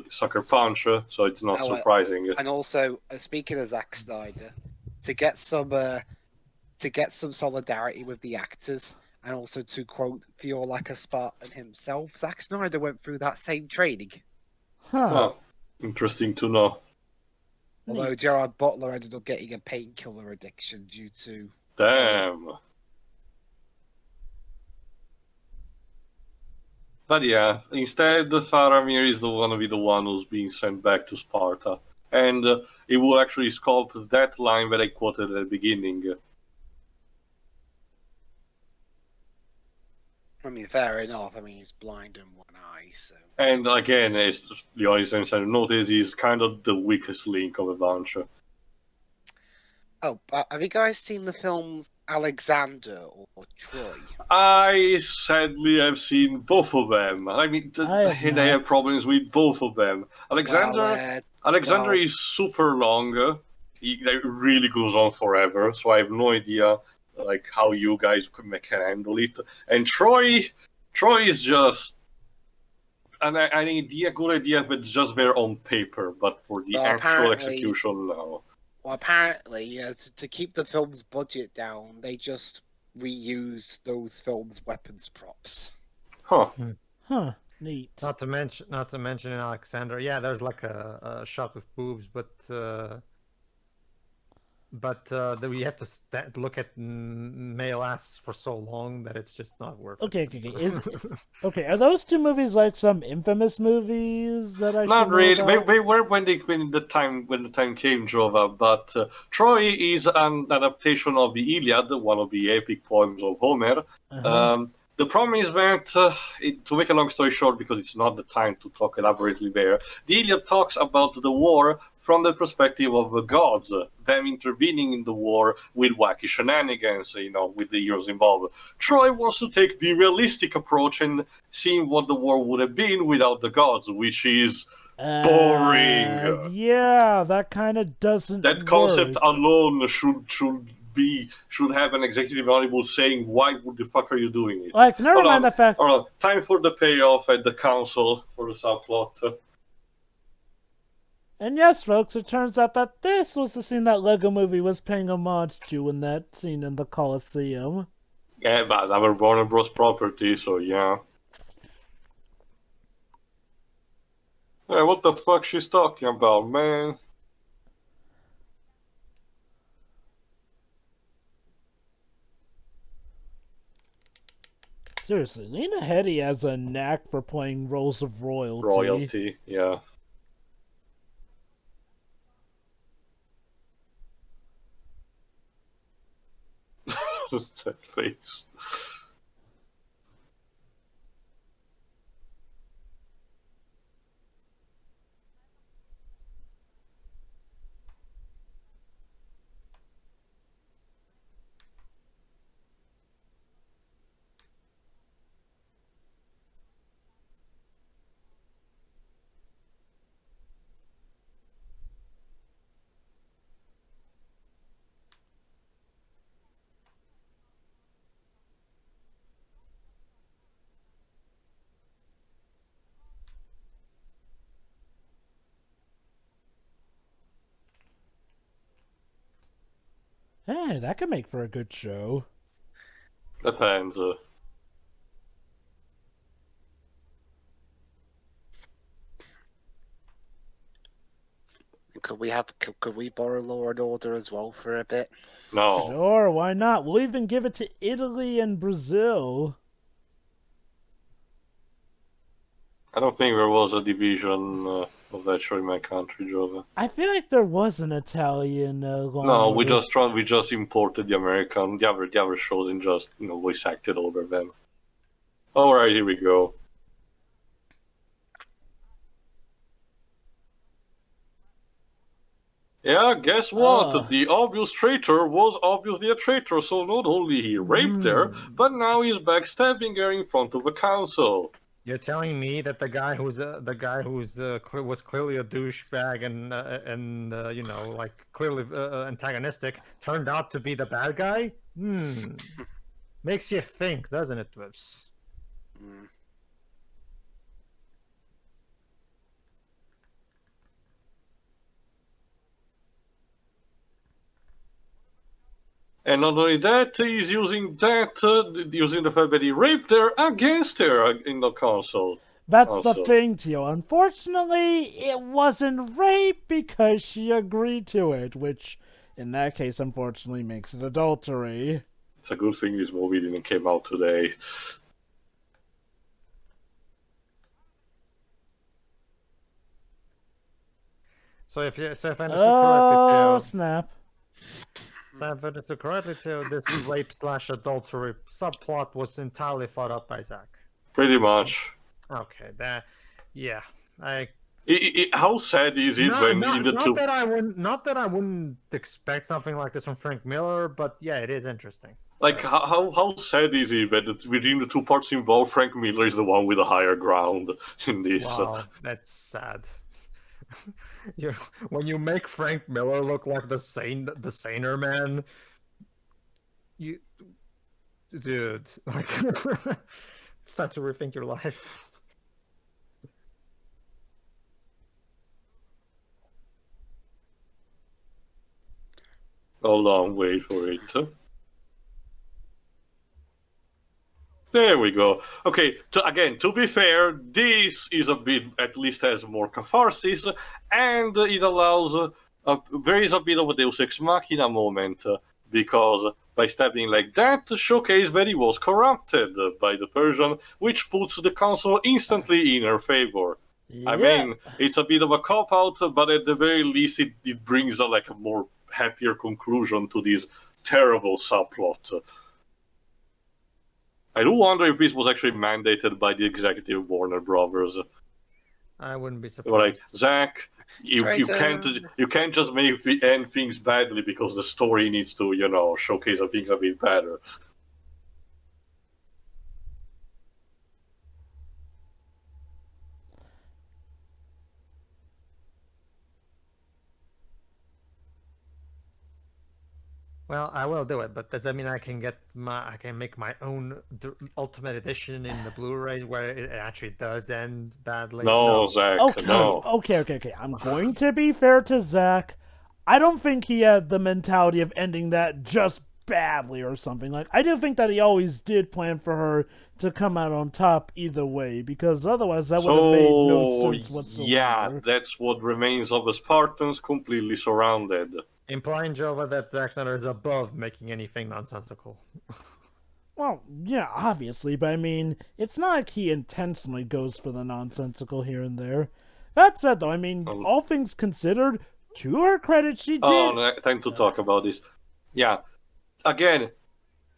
Sucker Punch, so it's not surprising. And also, speaking of Zack Snyder, to get some solidarity with the actors, and also to quote "feel like a Spartan" himself, Zack Snyder went through that same training. Huh. Oh, interesting to know. Although Neat. Gerard Butler ended up getting a painkiller addiction due to. Damn. But yeah, instead, Faramir is gonna be the one who's being sent back to Sparta. And it will actually sculpt that line that I quoted at the beginning. I mean, fair enough. I mean, he's blind in one eye, so. And again, it's the only sense I notice is kind of the weakest link of a bunch. Oh, have you guys seen the films Alexander or Troy? I sadly have seen both of them. I mean, I have they have not. problems with both of them. Alexander well- is super long. He really goes on forever, so I have no idea how you guys can handle it. And Troy is just an idea, good idea, but just there on paper. But for the actual execution, no. Well, apparently, to keep the film's budget down, they just reused those films' weapons props. Huh. Huh. Neat. Not to mention in Alexander, yeah, there's like a shot with boobs, but we have to look at male ass for so long that it's just not worth Okay. it. Okay. Are those two movies like some infamous movies that I should Not know really. about? They were when the time came, Jova. But Troy is an adaptation of the Iliad, one of the epic poems of Homer. Uh-huh. The problem is that, to make a long story short, because it's not the time to talk elaborately there, the Iliad talks about the war from the perspective of the gods, them intervening in the war with wacky shenanigans, with the heroes involved. Troy wants to take the realistic approach and seeing what the war would have been without the gods, which is boring. Yeah, that kind of doesn't. That concept work. alone should have an executive audible saying, "Why the fuck are you doing it?" Like, never mind the fact. Hold on. Time for the payoff at the council for the subplot. And yes, folks, it turns out that this was the scene that Lego Movie was paying homage to in that scene in the Colosseum. Yeah, but our Warner Bros. Property, so yeah. Hey, what the fuck she's talking about, man? Seriously, Lena Headey has a knack for playing roles of royalty. Royalty, yeah. That face. Hey, that could make for a good show. Depends. Could we borrow Law and Order as well for a bit? No. Sure, why not? We'll even give it to Italy and Brazil. I don't think there was a division of that show in my country, Jova. I feel like there was an Italian Law No, and we Order. just imported the American, the other shows and just voice acted over them. All right, here we go. Yeah, guess what? The obvious traitor was obviously a traitor, so not only he raped her, but now he's backstabbing her in front of the council. You're telling me that the guy who's was clearly a douchebag and like clearly antagonistic turned out to be the bad guy? Makes you think, doesn't it, Twips? Mm. And not only that, he's using the fact that he raped her against her in the council. That's the thing, Tio. Unfortunately, it wasn't rape because she agreed to it, which, in that case, unfortunately makes it adultery. It's a good thing this movie didn't come out today. So if I understood correctly, Oh, snap. So if I understood correctly, Teo, this rape/adultery subplot was entirely thought up by Zack. Pretty much. Okay, How sad is it when in the two? Not that I wouldn't expect something like this from Frank Miller, but yeah, it is interesting. Like, how sad is it that within the two parts involved, Frank Miller is the one with the higher ground in this? Wow, that's sad. When you make Frank Miller look like the saner man, dude, like, it's time to rethink your life. Hold on, wait for it. There we go. Okay, to be fair, this is a bit, at least has more catharsis, and it allows, there is a bit of a Deus Ex Machina moment, because by stabbing like that, showcase that he was corrupted by the Persian, which puts the council instantly in her favor. Yeah. I mean, it's a bit of a cop-out, but at the very least it brings a more happier conclusion to this terrible subplot. I do wonder if this was actually mandated by the executive Warner Brothers. I wouldn't be surprised. Like, Zack, you can't just end things badly because the story needs to showcase things a bit better. Well, I will do it, but does that mean I can make my own Ultimate Edition in the Blu-ray where it actually does end badly? No, Zack, no. Okay. I'm going to be fair to Zack. I don't think he had the mentality of ending that just badly or something. Like, I do think that he always did plan for her to come out on top either way, because otherwise that would have made no sense whatsoever. Yeah, that's what remains of the Spartans, completely surrounded. Implying, Jova, that Zack Snyder is above making anything nonsensical. Well, yeah, obviously, but I mean, it's not like he intentionally goes for the nonsensical here and there. That said, though, I mean, all things considered, to her credit, she did. Oh, no, time to talk about this. Yeah, again,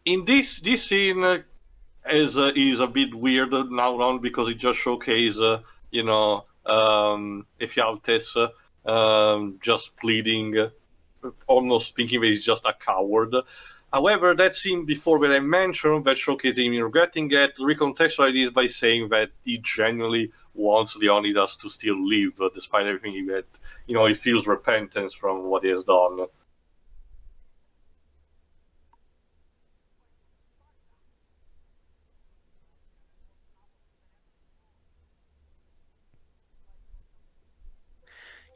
in this scene is a bit weird now on because it just showcases, Ephialtes just pleading. Almost thinking that he's just a coward. However, that scene before that I mentioned that showcasing him regretting it, recontextualized this by saying that he genuinely wants Leonidas to still live, despite everything he had. He feels repentance from what he has done.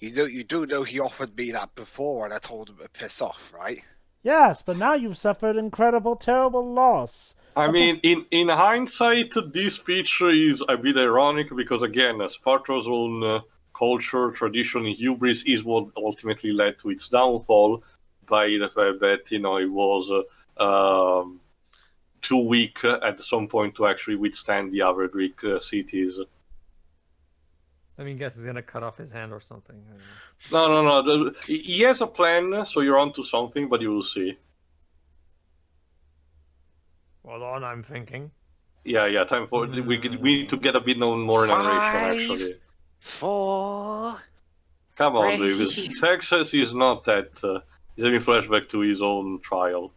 You do know he offered me that before, and I told him to piss off, right? Yes, but now you've suffered incredible, terrible loss. I mean, in hindsight, this speech is a bit ironic because, again, Sparta's own culture, tradition, and hubris is what ultimately led to its downfall by the fact that, it was too weak at some point to actually withstand the other Greek cities. I mean, guess he's gonna cut off his hand or something. I don't know. No. He has a plan, so you're onto something, but you will see. Hold on, I'm thinking. Yeah. Time for we need to get a bit more narration. 5, Actually, 4. come on, Great. David. Texas is not that. He's having flashback to his own trial.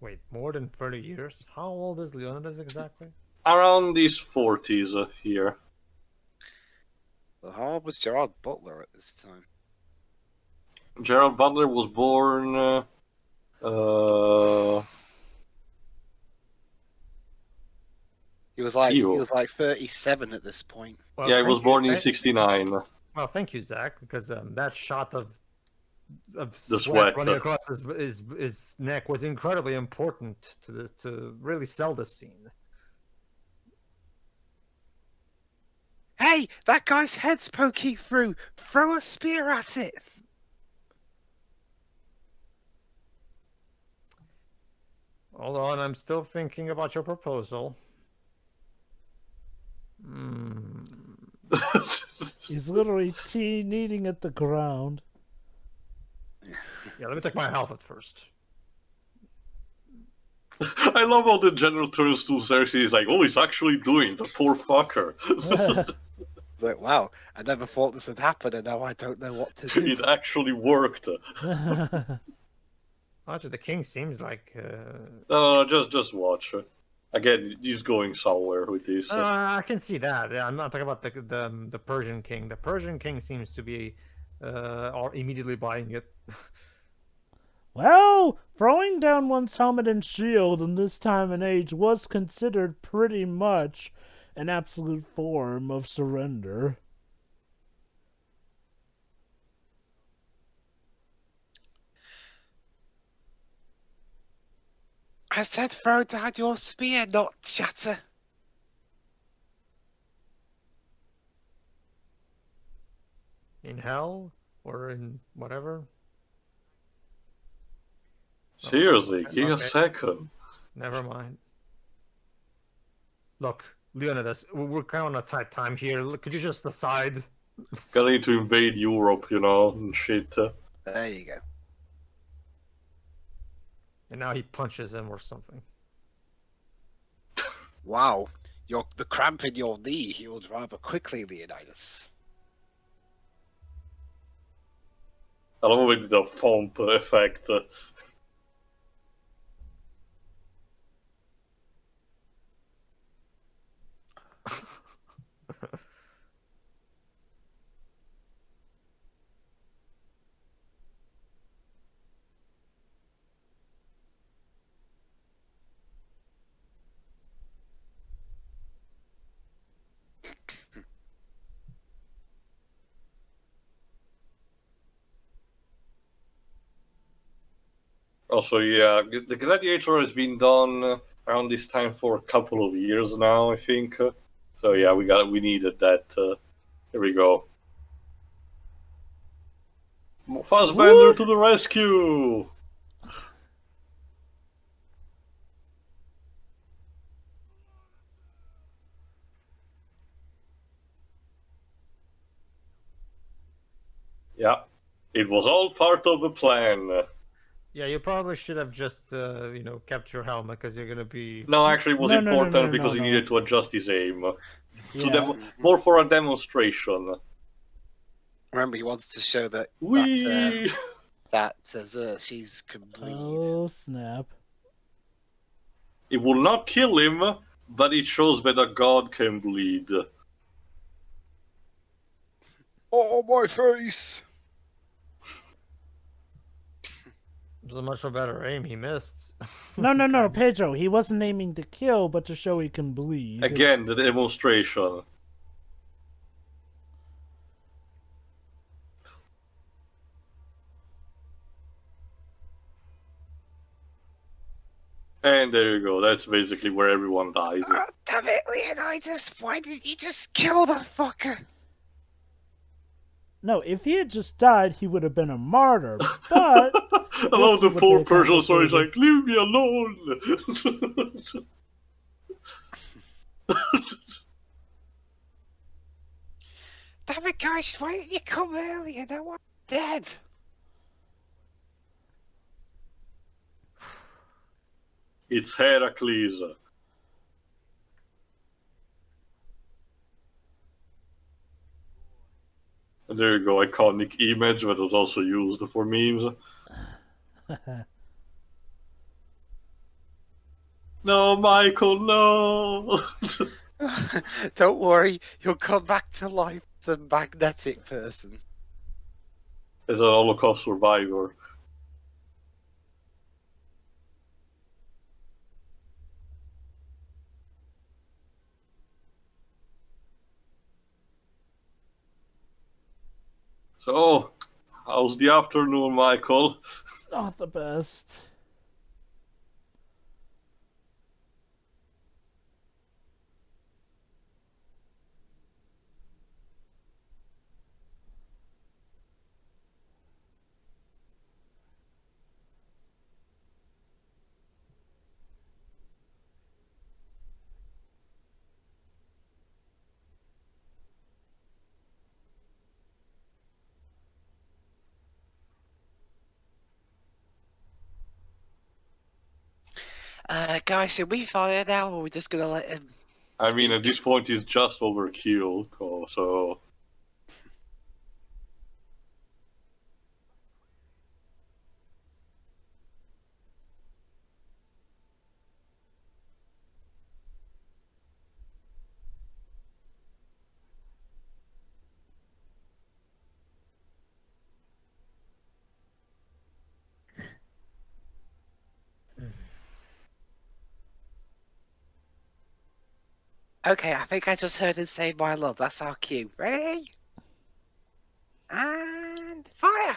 Wait, more than 30 years? How old is Leonidas exactly? Around his 40s here. Well, how old was Gerard Butler at this time? Gerald Butler was born. He was like Ew. 37 at this point. Well, Yeah, he thank was you- born in thank- '69. Well, thank you, Zach, because that shot of The sweat sweat. running across his neck was incredibly important to really sell this scene. Hey, that guy's head's poking through. Throw a spear at it. Hold on, I'm still thinking about your proposal. He's literally kneading at the ground. Yeah, let me take my helmet first. I love how the general turns to Cersei. He's like, "Oh, he's actually doing the poor fucker." It's like, wow, I never thought this would happen, and now I don't know what to do. It actually worked. Actually, the king seems like. No, just watch. Again, he's going somewhere with this. I can see that. Yeah, I'm not talking about the Persian king. The Persian king seems to be or immediately buying it. Well, throwing down one's helmet and shield in this time and age was considered pretty much an absolute form of surrender. I said throw down your spear, not chatter. In hell or in whatever. Seriously, give a Okay. second. Never mind. Look, Leonidas, we're kind of on a tight time here. Could you just decide? Gonna need to invade Europe, and shit. There you go. And now he punches him or something. Wow, the cramp in your knee healed rather quickly, Leonidas. I love with the thump effect. Also, yeah, the Gladiator has been done around this time for a couple of years now, I think. So yeah, we needed that. Here we go. Fassbender to the rescue! Yeah, it was all part of the plan. Yeah, you probably should have just, kept your helmet because you're gonna be. No, actually, it was No, important because he no. needed to adjust his aim. Yeah. More for a demonstration. Remember, he wanted to show that Whee! Xerxes can bleed. Oh, snap. It will not kill him, but it shows that a god can bleed. Oh, my face! So much for better aim, he missed. No, Pedro. He wasn't aiming to kill, but to show he can bleed. Again, the demonstration. And there you go. That's basically where everyone dies. Oh, damn it, Leonidas! Why did you just kill that fucker? No, if he had just died, he would have been a martyr. But I love the see what poor they personal stories accomplished like, leave me alone. Damn it, guys! Why didn't you come earlier? Now I'm dead. It's Heracles. And there you go, iconic image that was also used for memes. No, Michael, no! Don't worry, you'll come back to life as a magnetic person. As a Holocaust survivor. So, how's the afternoon, Michael? Not the best. Guys, should we fire now, or are we just gonna let him? I mean, speak? at this point, he's just overkill, so... Okay, I think I just heard him say my love. That's our cue. Ready? And fire!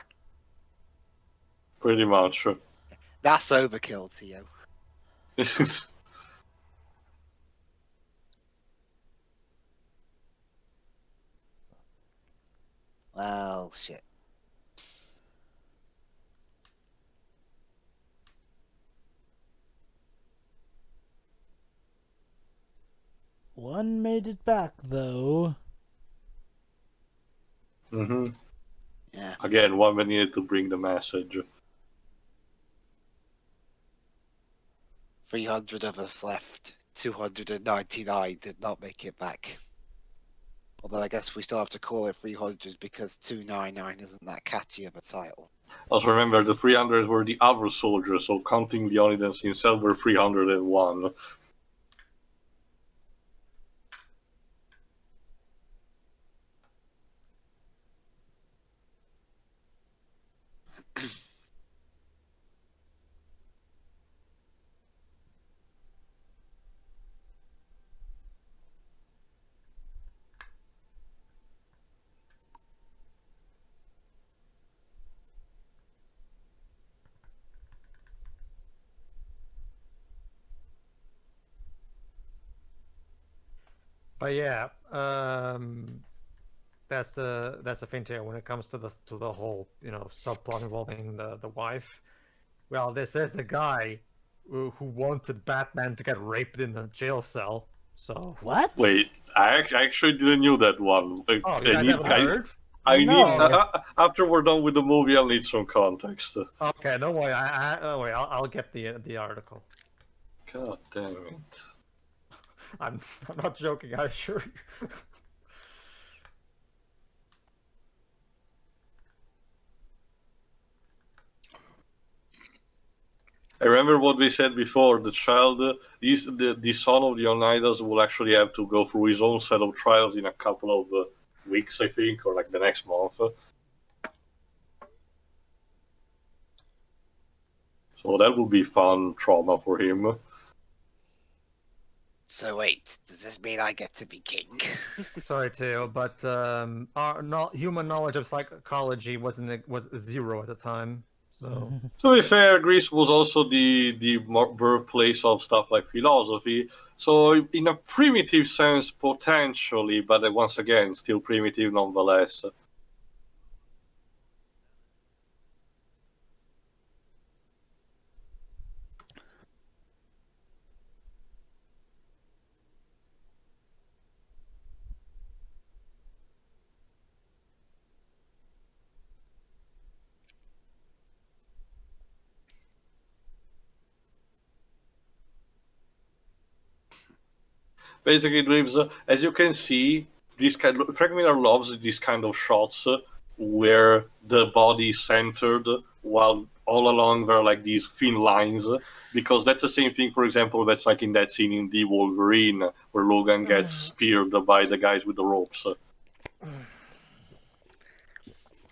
Pretty much. That's overkill, Theo. This is... Well, shit. One made it back, though. Mm-hmm. Yeah. Again, one that needed to bring the message. 300 of us left. 299 did not make it back. Although I guess we still have to call it 300 because 299 isn't that catchy of a title. Also remember, the 300 were the other soldiers, so counting Leonidas himself were 301. But yeah, that's the thing too. When it comes to the whole subplot involving the wife, well, this is the guy who wanted Batman to get raped in a jail cell. So What? Wait, I actually didn't know that one. oh, you guys haven't heard? I No. need after we're done with the movie, I'll need some context. Okay, don't worry. I'll get the article. God damn it! I'm not joking. I assure you. I remember what we said before. The child, the son of Leonidas, will actually have to go through his own set of trials in a couple of weeks, I think, or like the next month. So that will be fun trauma for him. So wait, does this mean I get to be king? Sorry, Theo, but human knowledge of psychology was zero at the time. So To be fair, Greece was also the birthplace of stuff like philosophy. So, in a primitive sense, potentially, but once again, still primitive nonetheless. Basically, Dreams, as you can see, Frank Miller loves these kind of shots where the body is centered while all along there are like these thin lines, because that's the same thing, for example, that's like in that scene in The Wolverine where Logan gets speared by the guys with the ropes.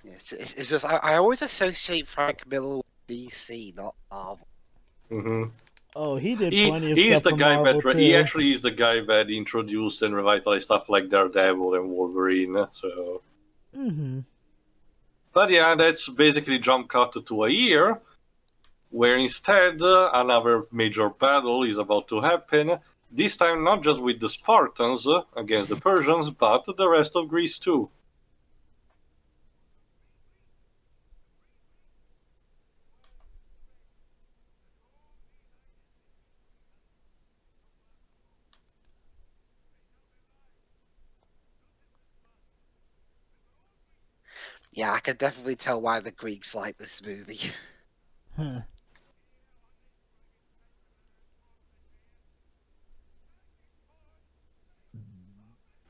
It's just I always associate Frank Miller with DC, not Marvel. Mm-hmm. Oh, he did plenty of He's stuff the for guy Marvel, that too. he actually is the guy that introduced and revitalized stuff like Daredevil and Wolverine. So, but yeah, that's basically jump cut to a year, where instead another major battle is about to happen. This time, not just with the Spartans against the Persians, but the rest of Greece too. Yeah, I can definitely tell why the Greeks like this movie.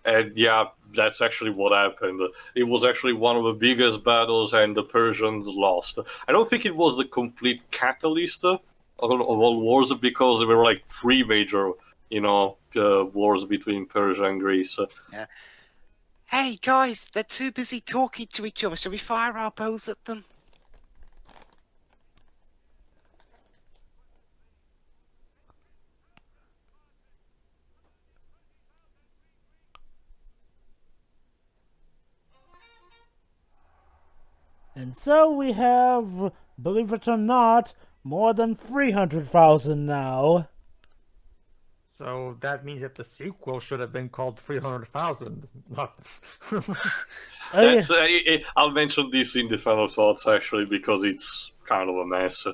And yeah, that's actually what happened. It was actually one of the biggest battles, and the Persians lost. I don't think it was the complete catalyst of all wars, because there were like three major, wars between Persia and Greece. Yeah. Hey guys, they're too busy talking to each other. Shall we fire our bows at them? And so we have, believe it or not, more than 300,000 now. So that means that the sequel should have been called 300,000. Not. That's, I'll mention this in the final thoughts, actually, because it's kind of a mess.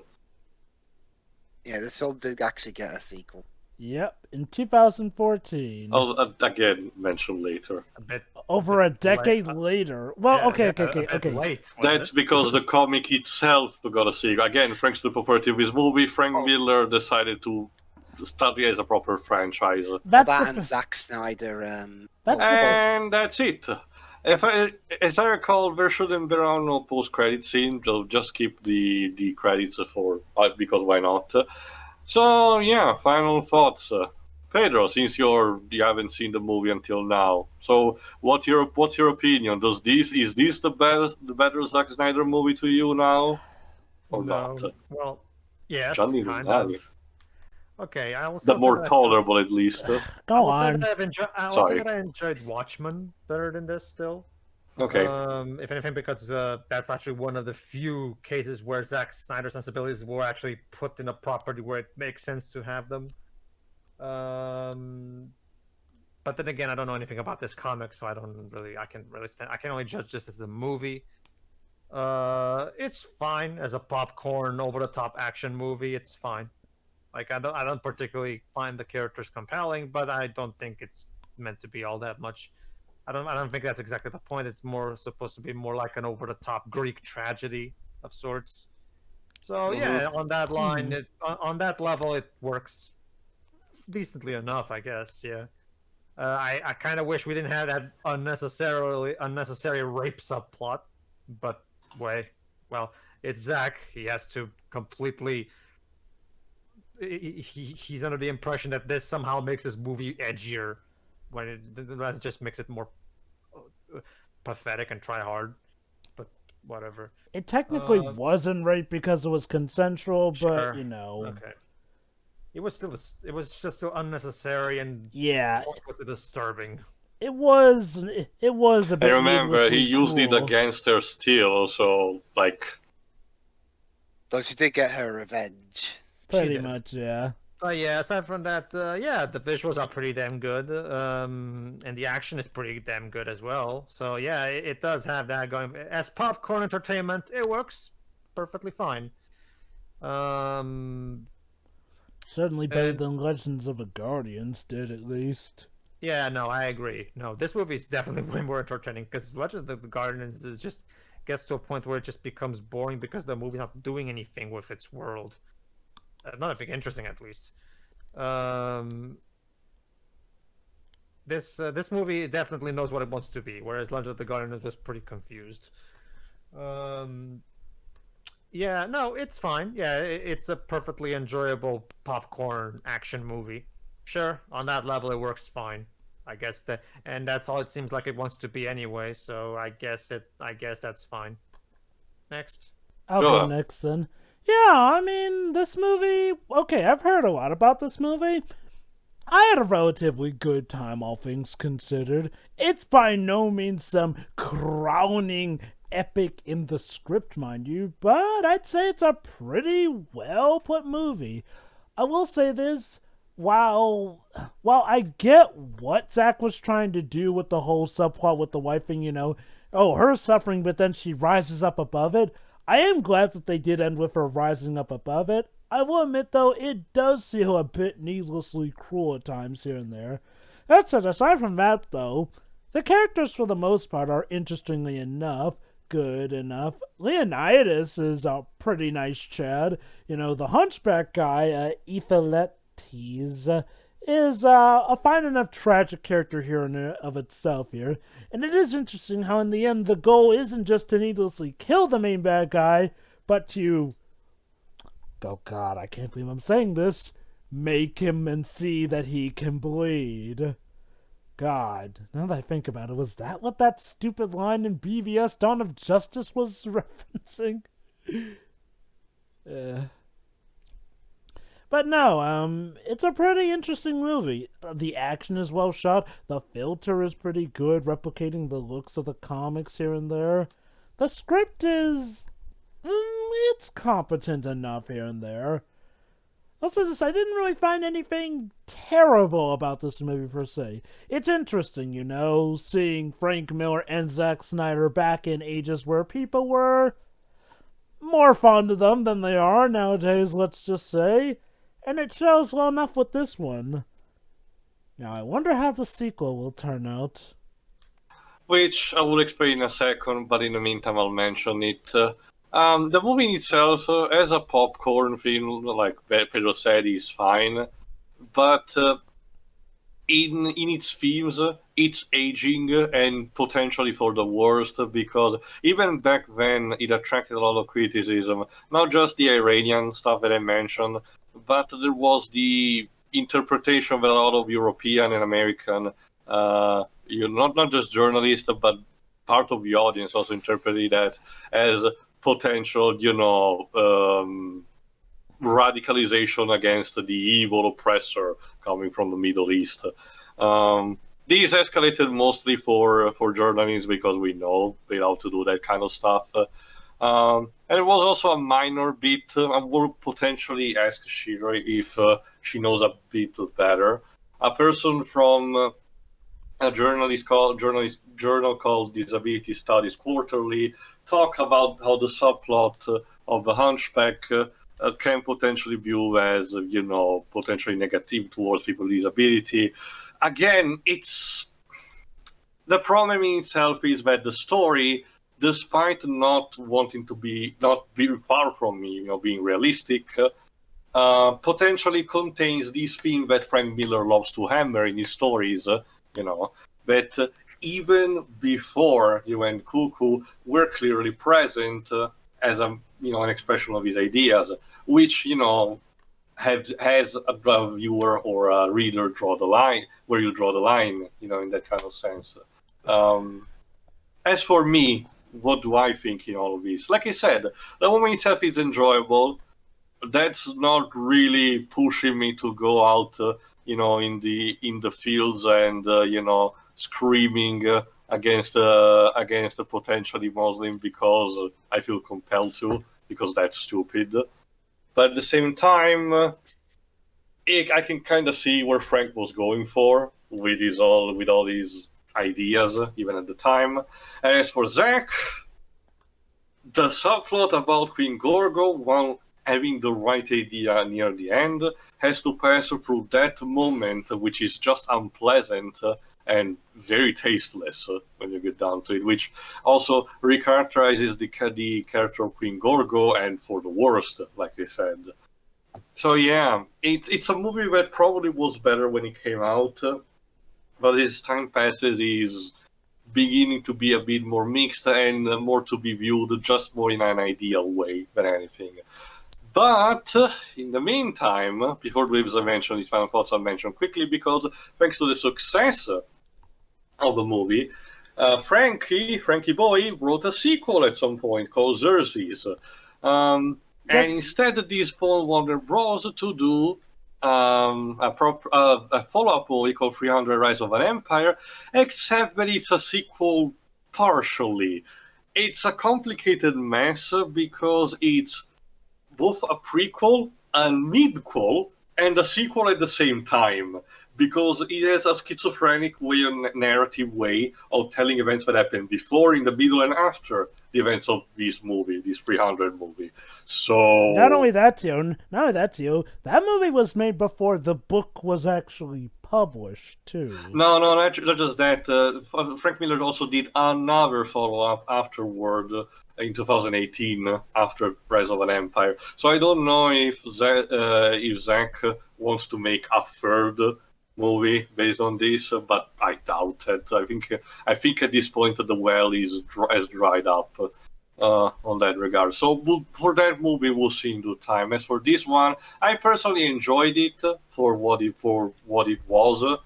Yeah, this film did actually get a sequel. Yep, in 2014. I'll again mention later. A bit Over a decade later. Well, yeah, okay. a bit late. That's because the comic itself got a sequel. Again, thanks to the popularity of this movie, Frank Miller decided to study as a proper franchise. That's That the and Zack Snyder. And that's it. As I recall, there shouldn't be no post-credit scene. Just keep the credits for because why not? So yeah, final thoughts. Pedro, since you haven't seen the movie until now, so what's your opinion? Is this the better Zack Snyder movie to you now, or No. not? Well, yes, Johnny kind Depp. of. Okay, I will The still say more that I tolerable, at least. Go I will say on. that I will say that I enjoyed Watchmen better than this still. Okay. If anything, because that's actually one of the few cases where Zack Snyder's sensibilities were actually put in a property where it makes sense to have them. But then again, I don't know anything about this comic, so I can only judge this as a movie. It's fine as a popcorn, over-the-top action movie. It's fine. Like I don't particularly find the characters compelling, but I don't think it's meant to be all that much. I don't think that's exactly the point. It's more supposed to be more like an over-the-top Greek tragedy of sorts. So yeah, on that line, on that level, it works decently enough, I guess. Yeah. I kind of wish we didn't have that unnecessary rape subplot, but well, it's Zack. He has to completely. He's under the impression that this somehow makes this movie edgier, when it just makes it more pathetic and try hard. But whatever. It technically wasn't rape because it was consensual, but Sure. Okay. It was just still unnecessary and yeah, disturbing. it was a bit. I remember he needlessly used it cruel. against her still, so like Though she did get her revenge. Pretty did. much, yeah. But yeah, aside from that, yeah, the visuals are pretty damn good, and the action is pretty damn good as well. So yeah, it does have that going. As popcorn entertainment, it works perfectly fine. Certainly better And- than Legends of the Guardians did, at least. Yeah, no, I agree. No, this movie is definitely way more entertaining because Legend of the Guardians is just gets to a point where it just becomes boring because the movie's not doing anything with its world. Nothing interesting, at least. This movie definitely knows what it wants to be, whereas Legend of the Guardians was pretty confused. Yeah, no, it's fine. Yeah, it's a perfectly enjoyable popcorn action movie. Sure, on that level it works fine. I guess and that's all it seems like it wants to be anyway. So I guess that's fine. Next. I'll Sure. go next then. Yeah, I mean, this movie. Okay, I've heard a lot about this movie. I had a relatively good time, all things considered. It's by no means some crowning epic in the script, mind you, but I'd say it's a pretty well put movie. I will say this. While I get what Zack was trying to do with the whole subplot with the wife thing, her suffering, but then she rises up above it, I am glad that they did end with her rising up above it. I will admit, though, it does feel a bit needlessly cruel at times here and there. That said, aside from that, though, the characters for the most part are interestingly enough good enough. Leonidas is a pretty nice Chad. The hunchback guy, Ephiletes, is a fine enough tragic character here in of itself here. And it is interesting how in the end the goal isn't just to needlessly kill the main bad guy, but to, oh god, I can't believe I'm saying this, make him and see that he can bleed. God, now that I think about it, was that what that stupid line in BVS Dawn of Justice was referencing? But no, it's a pretty interesting movie. The action is well shot. The filter is pretty good, replicating the looks of the comics here and there. The script is... it's competent enough here and there. Let's say this, I didn't really find anything terrible about this movie per se. It's interesting, seeing Frank Miller and Zack Snyder back in ages where people were more fond of them than they are nowadays, let's just say. And it shows well enough with this one. Now, I wonder how the sequel will turn out. Which I will explain in a second, but in the meantime I'll mention it. The movie in itself, as a popcorn film, like Pedro said, is fine. But in its themes, it's aging and potentially for the worst, because even back then it attracted a lot of criticism. Not just the Iranian stuff that I mentioned, but there was the interpretation that a lot of European and American, not just journalists, but part of the audience also interpreted that as potential, radicalization against the evil oppressor coming from the Middle East. These escalated mostly for journalists because we know how to do that kind of stuff. And it was also a minor bit. I will potentially ask Shira if she knows a bit better. A person from a journal called Disability Studies Quarterly talk about how the subplot of the Hunchback can potentially be viewed as, potentially negative towards people with disability. Again, the problem in itself is that the story, despite not being far from me, being realistic, potentially contains this theme that Frank Miller loves to hammer in his stories, that even before he went cuckoo, were clearly present as an expression of his ideas, which, has a viewer or a reader draw the line, where you draw the line, in that kind of sense. As for me, what do I think in all of this? Like I said, the movie itself is enjoyable. That's not really pushing me to go out, in the fields and screaming against a potentially Muslim because I feel compelled to. because that's stupid. But at the same time, I can kind of see where Frank was going for with all these ideas, even at the time. And as for Zack, the subplot about Queen Gorgo, while having the right idea near the end, has to pass through that moment, which is just unpleasant and very tasteless when you get down to it, which also recharacterizes the character of Queen Gorgo, and for the worst, like I said. So yeah, it's a movie that probably was better when it came out, but as time passes, is beginning to be a bit more mixed and more to be viewed just more in an ideal way than anything. But in the meantime, before Lives I mention his final thoughts, I'll mention quickly because thanks to the success of the movie, Frankie Boy wrote a sequel at some point called Xerxes. And instead, this spawned Warner Bros. To do a follow-up movie called 300 Rise of an Empire, except that it's a sequel partially. It's a complicated mess because it's both a prequel, a midquel, and a sequel at the same time, because it has a schizophrenic way, a narrative way of telling events that happened before, in the middle, and after the events of this movie, this 300 movie. So Not only that, Tio, that movie was made before the book was actually published, too. No, not just that. Frank Miller also did another follow-up afterward in 2018 after Rise of an Empire. So I don't know if Zack wants to make a third movie based on this, but I doubt it. I think at this point the well has dried up on that regard. So for that movie, we'll see in due time. As for this one, I personally enjoyed it for what it was.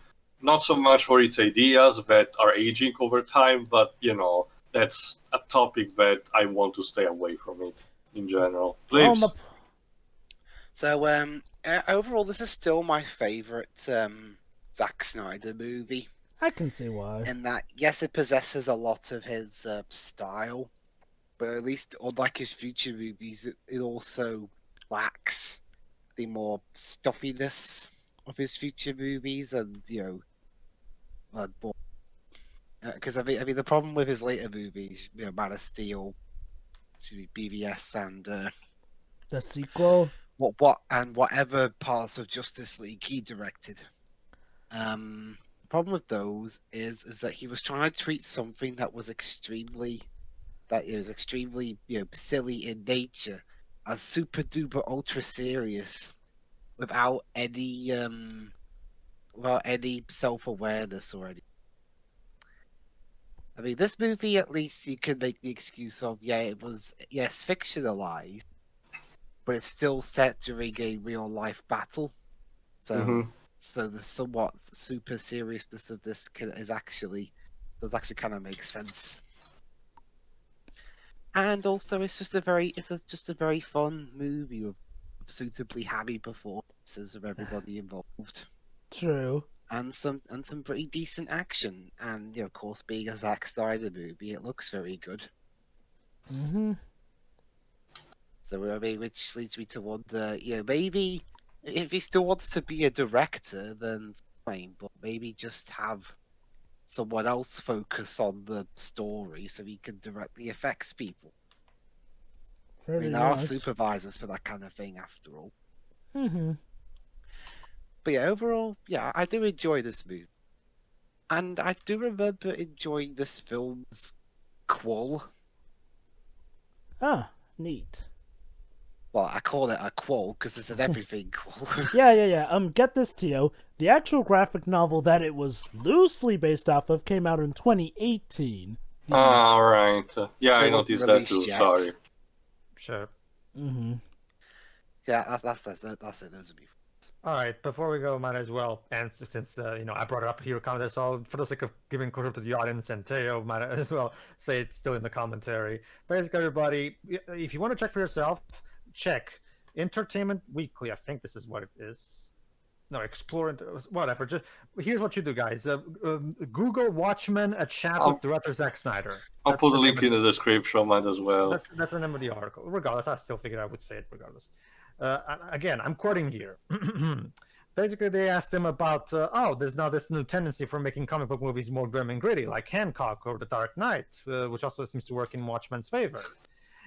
Not so much for its ideas that are aging over time, but that's a topic that I want to stay away from it in general. Please. So overall, this is still my favorite Zack Snyder movie. I can see why. In that, yes, it possesses a lot of his style, but at least, unlike his future movies, it also lacks the more stuffiness of his future movies, and because I mean, the problem with his later movies, Man of Steel, BVS, and the sequel, whatever parts of Justice League he directed. The problem with those is that he was trying to treat something that was extremely silly in nature as super duper ultra serious without any self-awareness or anything. I mean, this movie, at least you can make the excuse of, it was, fictionalized, but it's still set during a real-life battle. So, so the somewhat super seriousness of this does actually kind of make sense. And also, it's just a very fun movie with suitably happy performances of everybody involved. True. And some pretty decent action, and of course, being a Zack Snyder movie, it looks very good. So I mean, which leads me to wonder, maybe if he still wants to be a director, then fine, but maybe just have someone else focus on the story so he can direct the effects people. I mean, there are supervisors for that kind of thing, after all. But overall, I do enjoy this movie. And I do remember enjoying this film's qual. Ah, neat. Well, I call it a qual because it's an everything qual. Yeah. Get this, Tio. The actual graphic novel that it was loosely based off of came out in 2018. All right. Yeah, So I it noticed wasn't that too. released yet. Sorry. Sure. Yeah, that's it. Those would be. All right, before we go, might as well answer, since I brought it up here, comment as well, for the sake of giving closure to the audience, and Teo might as well say it's still in the commentary. Basically, everybody, if you want to check for yourself, check Entertainment Weekly. I think this is what it is. no, explore it, whatever. Just here's what you do, guys. Google Watchmen, a chat with director Zack Snyder. I'll That's put a the link name in the description, might as well. That's the name of the article. Regardless, I still figured I would say it regardless. Again, I'm quoting here. Basically, they asked him about, there's now this new tendency for making comic book movies more grim and gritty, like Hancock or The Dark Knight, which also seems to work in Watchmen's favor.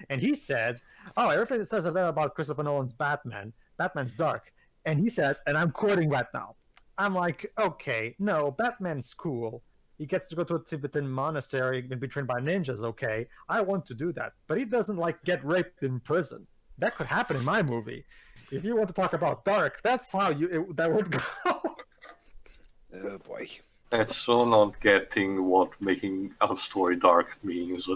And he said, everything that says there about Christopher Nolan's Batman's dark. And he says, and I'm quoting right now, I'm like, okay, no, Batman's cool. He gets to go to a Tibetan monastery and be trained by ninjas, okay. I want to do that. But he doesn't, get raped in prison. That could happen in my movie. If you want to talk about dark, that's how that would go. Oh boy. That's so not getting what making a story dark means.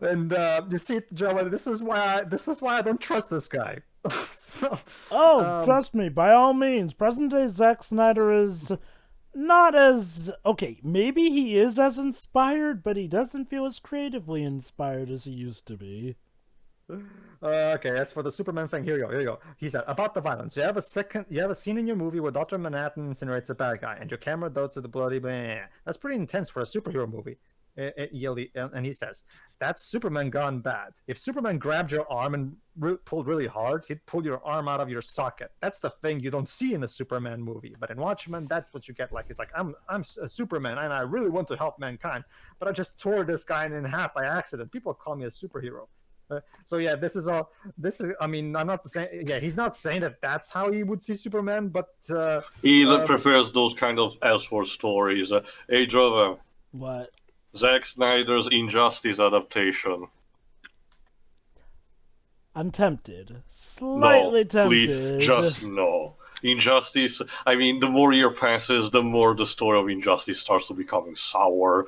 And you see, Joe, this is why I don't trust this guy. Trust me, by all means. Present day Zack Snyder is not as maybe he is as inspired, but he doesn't feel as creatively inspired as he used to be. Okay, as for the Superman thing, here you go. He said, about the violence. You have a scene in your movie where Dr. Manhattan incinerates a bad guy, and your camera dotes to the bloody blah. That's pretty intense for a superhero movie. And he says, that's Superman gone bad. If Superman grabbed your arm and pulled really hard, he'd pull your arm out of your socket. That's the thing you don't see in a Superman movie. But in Watchmen, that's what you get. It's like, I'm a Superman, and I really want to help mankind, but I just tore this guy in half by accident. People call me a superhero. So yeah, I mean, I'm not saying, he's not saying that that's how he would see Superman, but he prefers those kind of Elseworld stories. Hey, Drover. What? Zack Snyder's Injustice adaptation. I'm tempted. Slightly tempted. Please, just no. Injustice, I mean, the more year passes, the more the story of Injustice starts to becoming sour.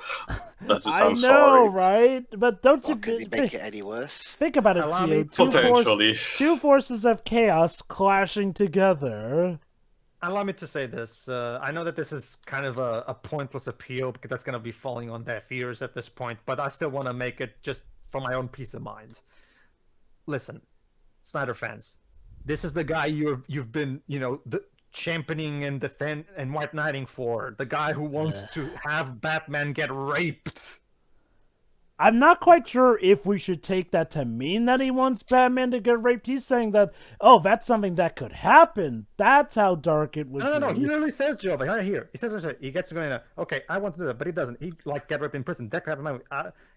I'm sorry. Right? But don't you... Can you make it any worse? Think about it, Tio. Potentially. Two forces of chaos clashing together. Allow me to say this. I know that this is kind of a pointless appeal, because that's going to be falling on deaf ears at this point, but I still want to make it just for my own peace of mind. Listen, Snyder fans. This is the guy you've been, championing and defend and white knighting for. The guy who wants to have Batman get raped. I'm not quite sure if we should take that to mean that he wants Batman to get raped. He's saying that, that's something that could happen. That's how dark it would be. No. He literally says, Joe, right here. He says, he gets to go, okay, I want to do that, but he doesn't. He, get raped in prison. That could happen.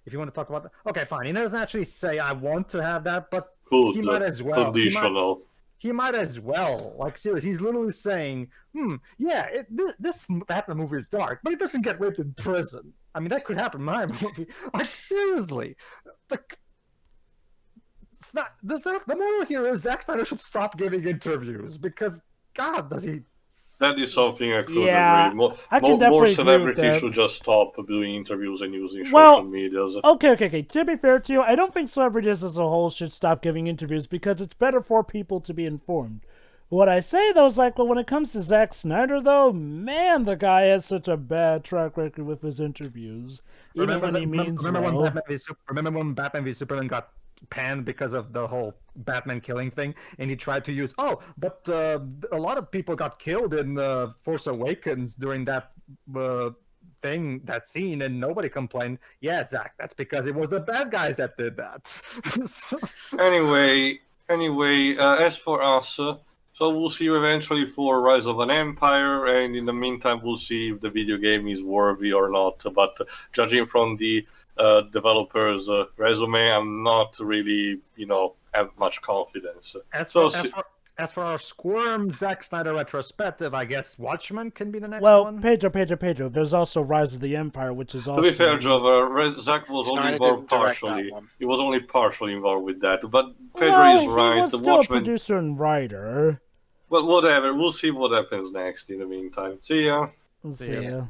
If you want to talk about that. Okay, fine. He doesn't actually say, I want to have that, but he might as well. Conditional. He might as well. Seriously, he's literally saying, this Batman movie is dark, but he doesn't get raped in prison. I mean, that could happen in my movie. Seriously. The moral here is Zack Snyder should stop giving interviews, because, God, does he... That is something I could agree. More celebrities should just stop doing interviews and using social media. Okay. To be fair to you, I don't think celebrities as a whole should stop giving interviews, because it's better for people to be informed. What I say, though, is when it comes to Zack Snyder, though, man, the guy has such a bad track record with his interviews. Remember when Batman v Superman got panned because of the whole Batman killing thing, and he tried to use but a lot of people got killed in Force Awakens during that that scene, and nobody complained. Yeah, Zach, that's because it was the bad guys that did that. Anyway, as for us, so we'll see you eventually for Rise of an Empire, and in the meantime we'll see if the video game is worthy or not, but judging from the developer's resume, I'm not really, have much confidence. As for our SCWRM Zack Snyder retrospective, I guess Watchmen can be the next one. Pedro. There's also Rise of the Empire, which is also... To be fair, Joe, Zack was only involved partially. He was only partially involved with that, but Pedro is right. He was still a producer and writer. Well, whatever. We'll see what happens next in the meantime. See ya. See ya.